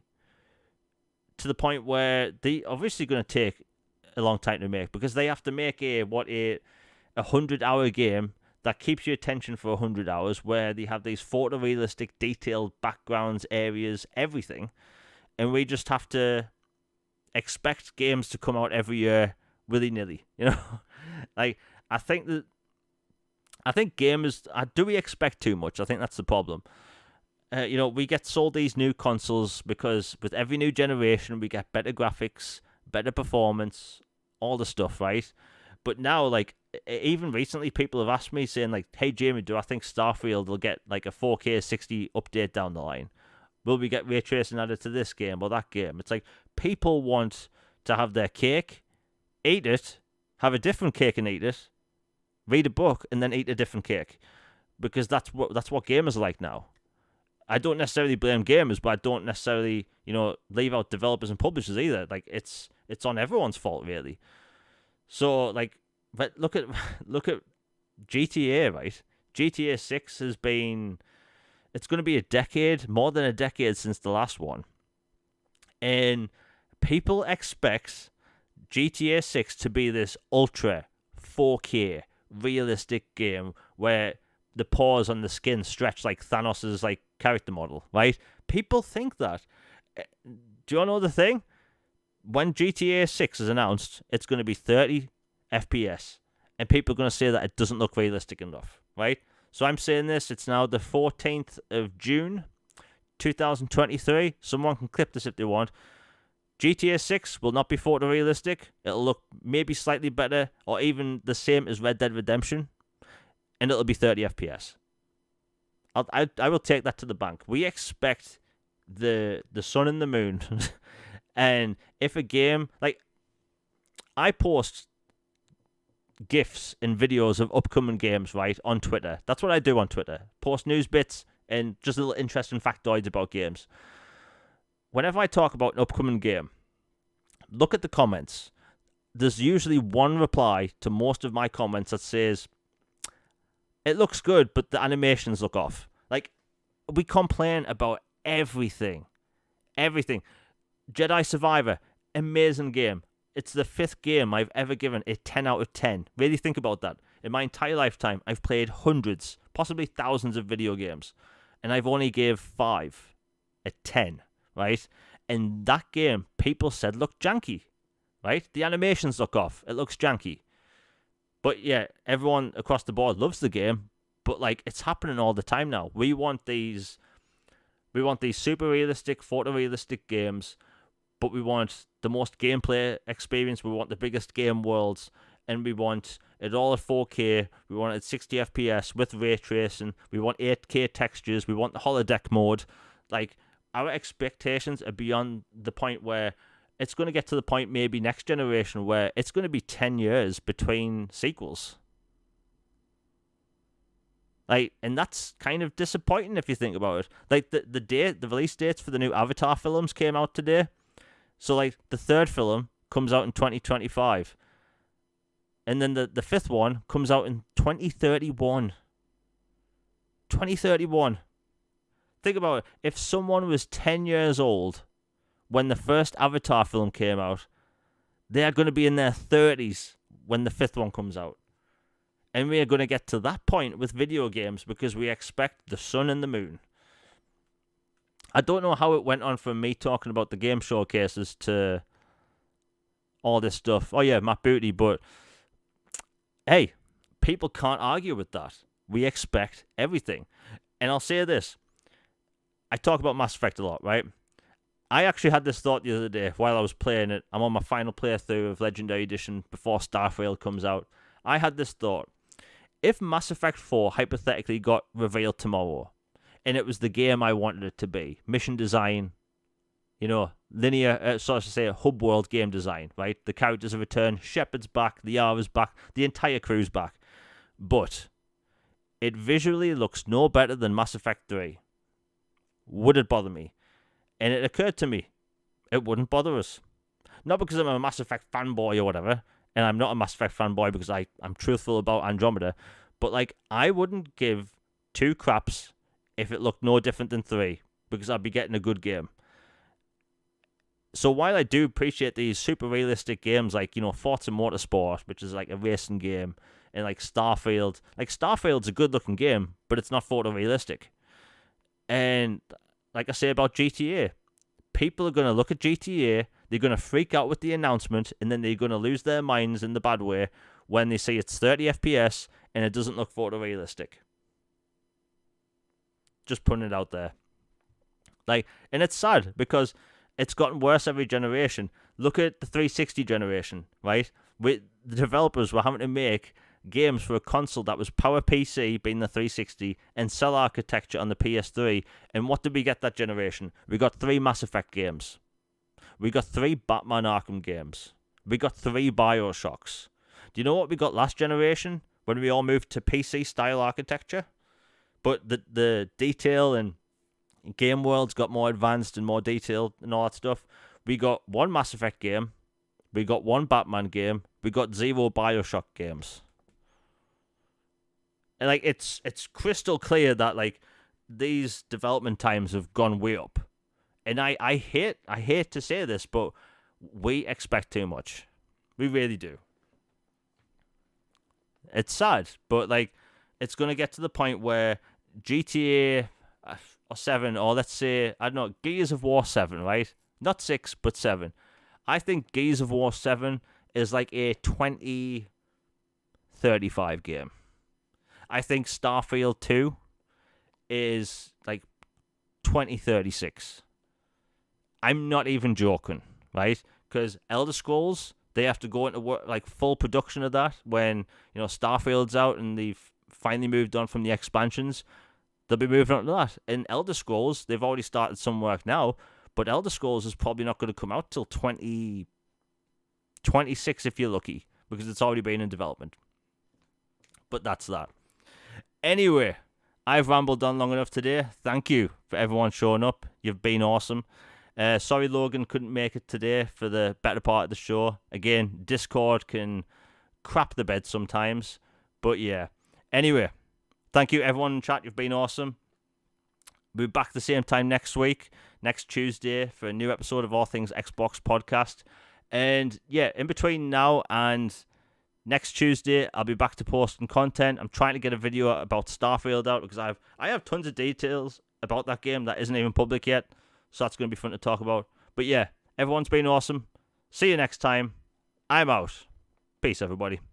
to the point where they obviously going to take a long time to make because they have to make a 100-hour game that keeps your attention for 100 hours, where they have these photorealistic, detailed backgrounds, areas, everything, and we just have to expect games to come out every year willy-nilly, you know? Like, I think that I think gamers, do we expect too much? I think that's the problem. We get sold these new consoles because with every new generation, we get better graphics, better performance, all the stuff, right? But now, like, even recently, people have asked me saying, like, hey, Jamie, do I think Starfield will get, like, a 4K 60 update down the line? Will we get ray tracing added to this game or that game? It's like, people want to have their cake, eat it, have a different cake and eat it, read a book, and then eat a different cake. Because that's what gamers are like now. I don't necessarily blame gamers, but I don't necessarily, leave out developers and publishers either. Like, it's on everyone's fault, really. So, like, but look at GTA, right? GTA 6 has been, it's going to be more than a decade since the last one. And people expect GTA 6 to be this ultra 4K realistic game where the pores on the skin stretch like Thanos' like character model, right? People think that. Do you know the thing? When GTA 6 is announced, it's going to be 30 FPS, and people are going to say that it doesn't look realistic enough, right? So I'm saying this, it's now the 14th of June, 2023. Someone can clip this if they want. GTA 6 will not be photorealistic. It'll look maybe slightly better or even the same as Red Dead Redemption, and it'll be 30 FPS. I will take that to the bank. We expect the sun and the moon. And if a game, like, I post GIFs and videos of upcoming games, right, on Twitter. That's what I do on Twitter. Post news bits and just little interesting factoids about games. Whenever I talk about an upcoming game, look at the comments. There's usually one reply to most of my comments that says, it looks good, but the animations look off. Like, we complain about everything. Everything. Jedi Survivor, amazing game. It's the 5th game I've ever given a 10 out of 10. Really think about that. In my entire lifetime, I've played hundreds, possibly thousands of video games, and I've only gave 5 a 10, right? And that game, people said looked janky, right? The animations look off. It looks janky. But yeah, everyone across the board loves the game, but like, it's happening all the time now. We want these super realistic, photorealistic games, but we want the most gameplay experience. We want the biggest game worlds, and we want it all at 4K. We want it at 60 FPS with ray tracing. We want 8K textures. We want the holodeck mode. Like, our expectations are beyond the point where it's going to get to the point maybe next generation where it's going to be 10 years between sequels. Like, and that's kind of disappointing if you think about it. Like, the release dates for the new Avatar films came out today. So, like, the 3rd film comes out in 2025. And then the 5th one comes out in 2031. 2031. Think about it. If someone was 10 years old when the first Avatar film came out, they are going to be in their 30s when the 5th one comes out. And we are going to get to that point with video games because we expect the sun and the moon. I don't know how it went on from me talking about the game showcases to all this stuff. Oh yeah, Matt Booty, but hey, people can't argue with that. We expect everything. And I'll say this. I talk about Mass Effect a lot, right? I actually had this thought the other day while I was playing it. I'm on my final playthrough of Legendary Edition before Starfield comes out. I had this thought. If Mass Effect 4 hypothetically got revealed tomorrow, and it was the game I wanted it to be, mission design, linear, hub world game design, right? The characters have returned, Shepard's back, the Yara's back, the entire crew's back. But it visually looks no better than Mass Effect 3. Would it bother me? And it occurred to me, it wouldn't bother us. Not because I'm a Mass Effect fanboy or whatever, and I'm not a Mass Effect fanboy because I'm truthful about Andromeda, but like, I wouldn't give 2 craps if it looked no different than 3, because I'd be getting a good game. So while I do appreciate these super realistic games like, Forza Motorsport, which is like a racing game, and like Starfield's a good looking game, but it's not photorealistic. And like I say about GTA, people are going to look at GTA, they're going to freak out with the announcement, and then they're going to lose their minds in the bad way when they see it's 30 FPS and it doesn't look photorealistic. Just putting it out there. Like, and it's sad because it's gotten worse every generation. Look at the 360 generation, right? The developers were having to make games for a console that was power PC, being the 360, and cell architecture on the PS3. And what did we get that generation? We got 3 Mass Effect games. We got 3 Batman Arkham games. We got 3 Bioshocks. Do you know what we got last generation when we all moved to PC style architecture? But the detail and game worlds got more advanced and more detailed and all that stuff. We got 1 Mass Effect game. We got 1 Batman game. We got 0 Bioshock games. And like it's crystal clear that like these development times have gone way up. And I hate to say this, but we expect too much. We really do. It's sad, but like it's gonna get to the point where GTA or 7, or let's say, I don't know, Gears of War 7, right? Not 6, but 7. I think Gears of War 7 is like a 2035 game. I think Starfield 2 is like 2036. I'm not even joking, right? Because Elder Scrolls, they have to go into work, like full production of that when, Starfield's out and they've finally moved on from the expansions. They'll be moving on to that. In Elder Scrolls, they've already started some work now, but Elder Scrolls is probably not going to come out till 2026 if you're lucky, because it's already been in development. But that's that. Anyway, I've rambled on long enough today. Thank you for everyone showing up. You've been awesome. Sorry Logan couldn't make it today for the better part of the show. Again, Discord can crap the bed sometimes. But yeah. Anyway, thank you everyone in chat. You've been awesome. We'll be back the same time next week, next Tuesday, for a new episode of All Things Xbox podcast. And yeah, in between now and next Tuesday, I'll be back to posting content. I'm trying to get a video about Starfield out because I have tons of details about that game that isn't even public yet. So that's going to be fun to talk about. But yeah, everyone's been awesome. See you next time. I'm out. Peace, everybody.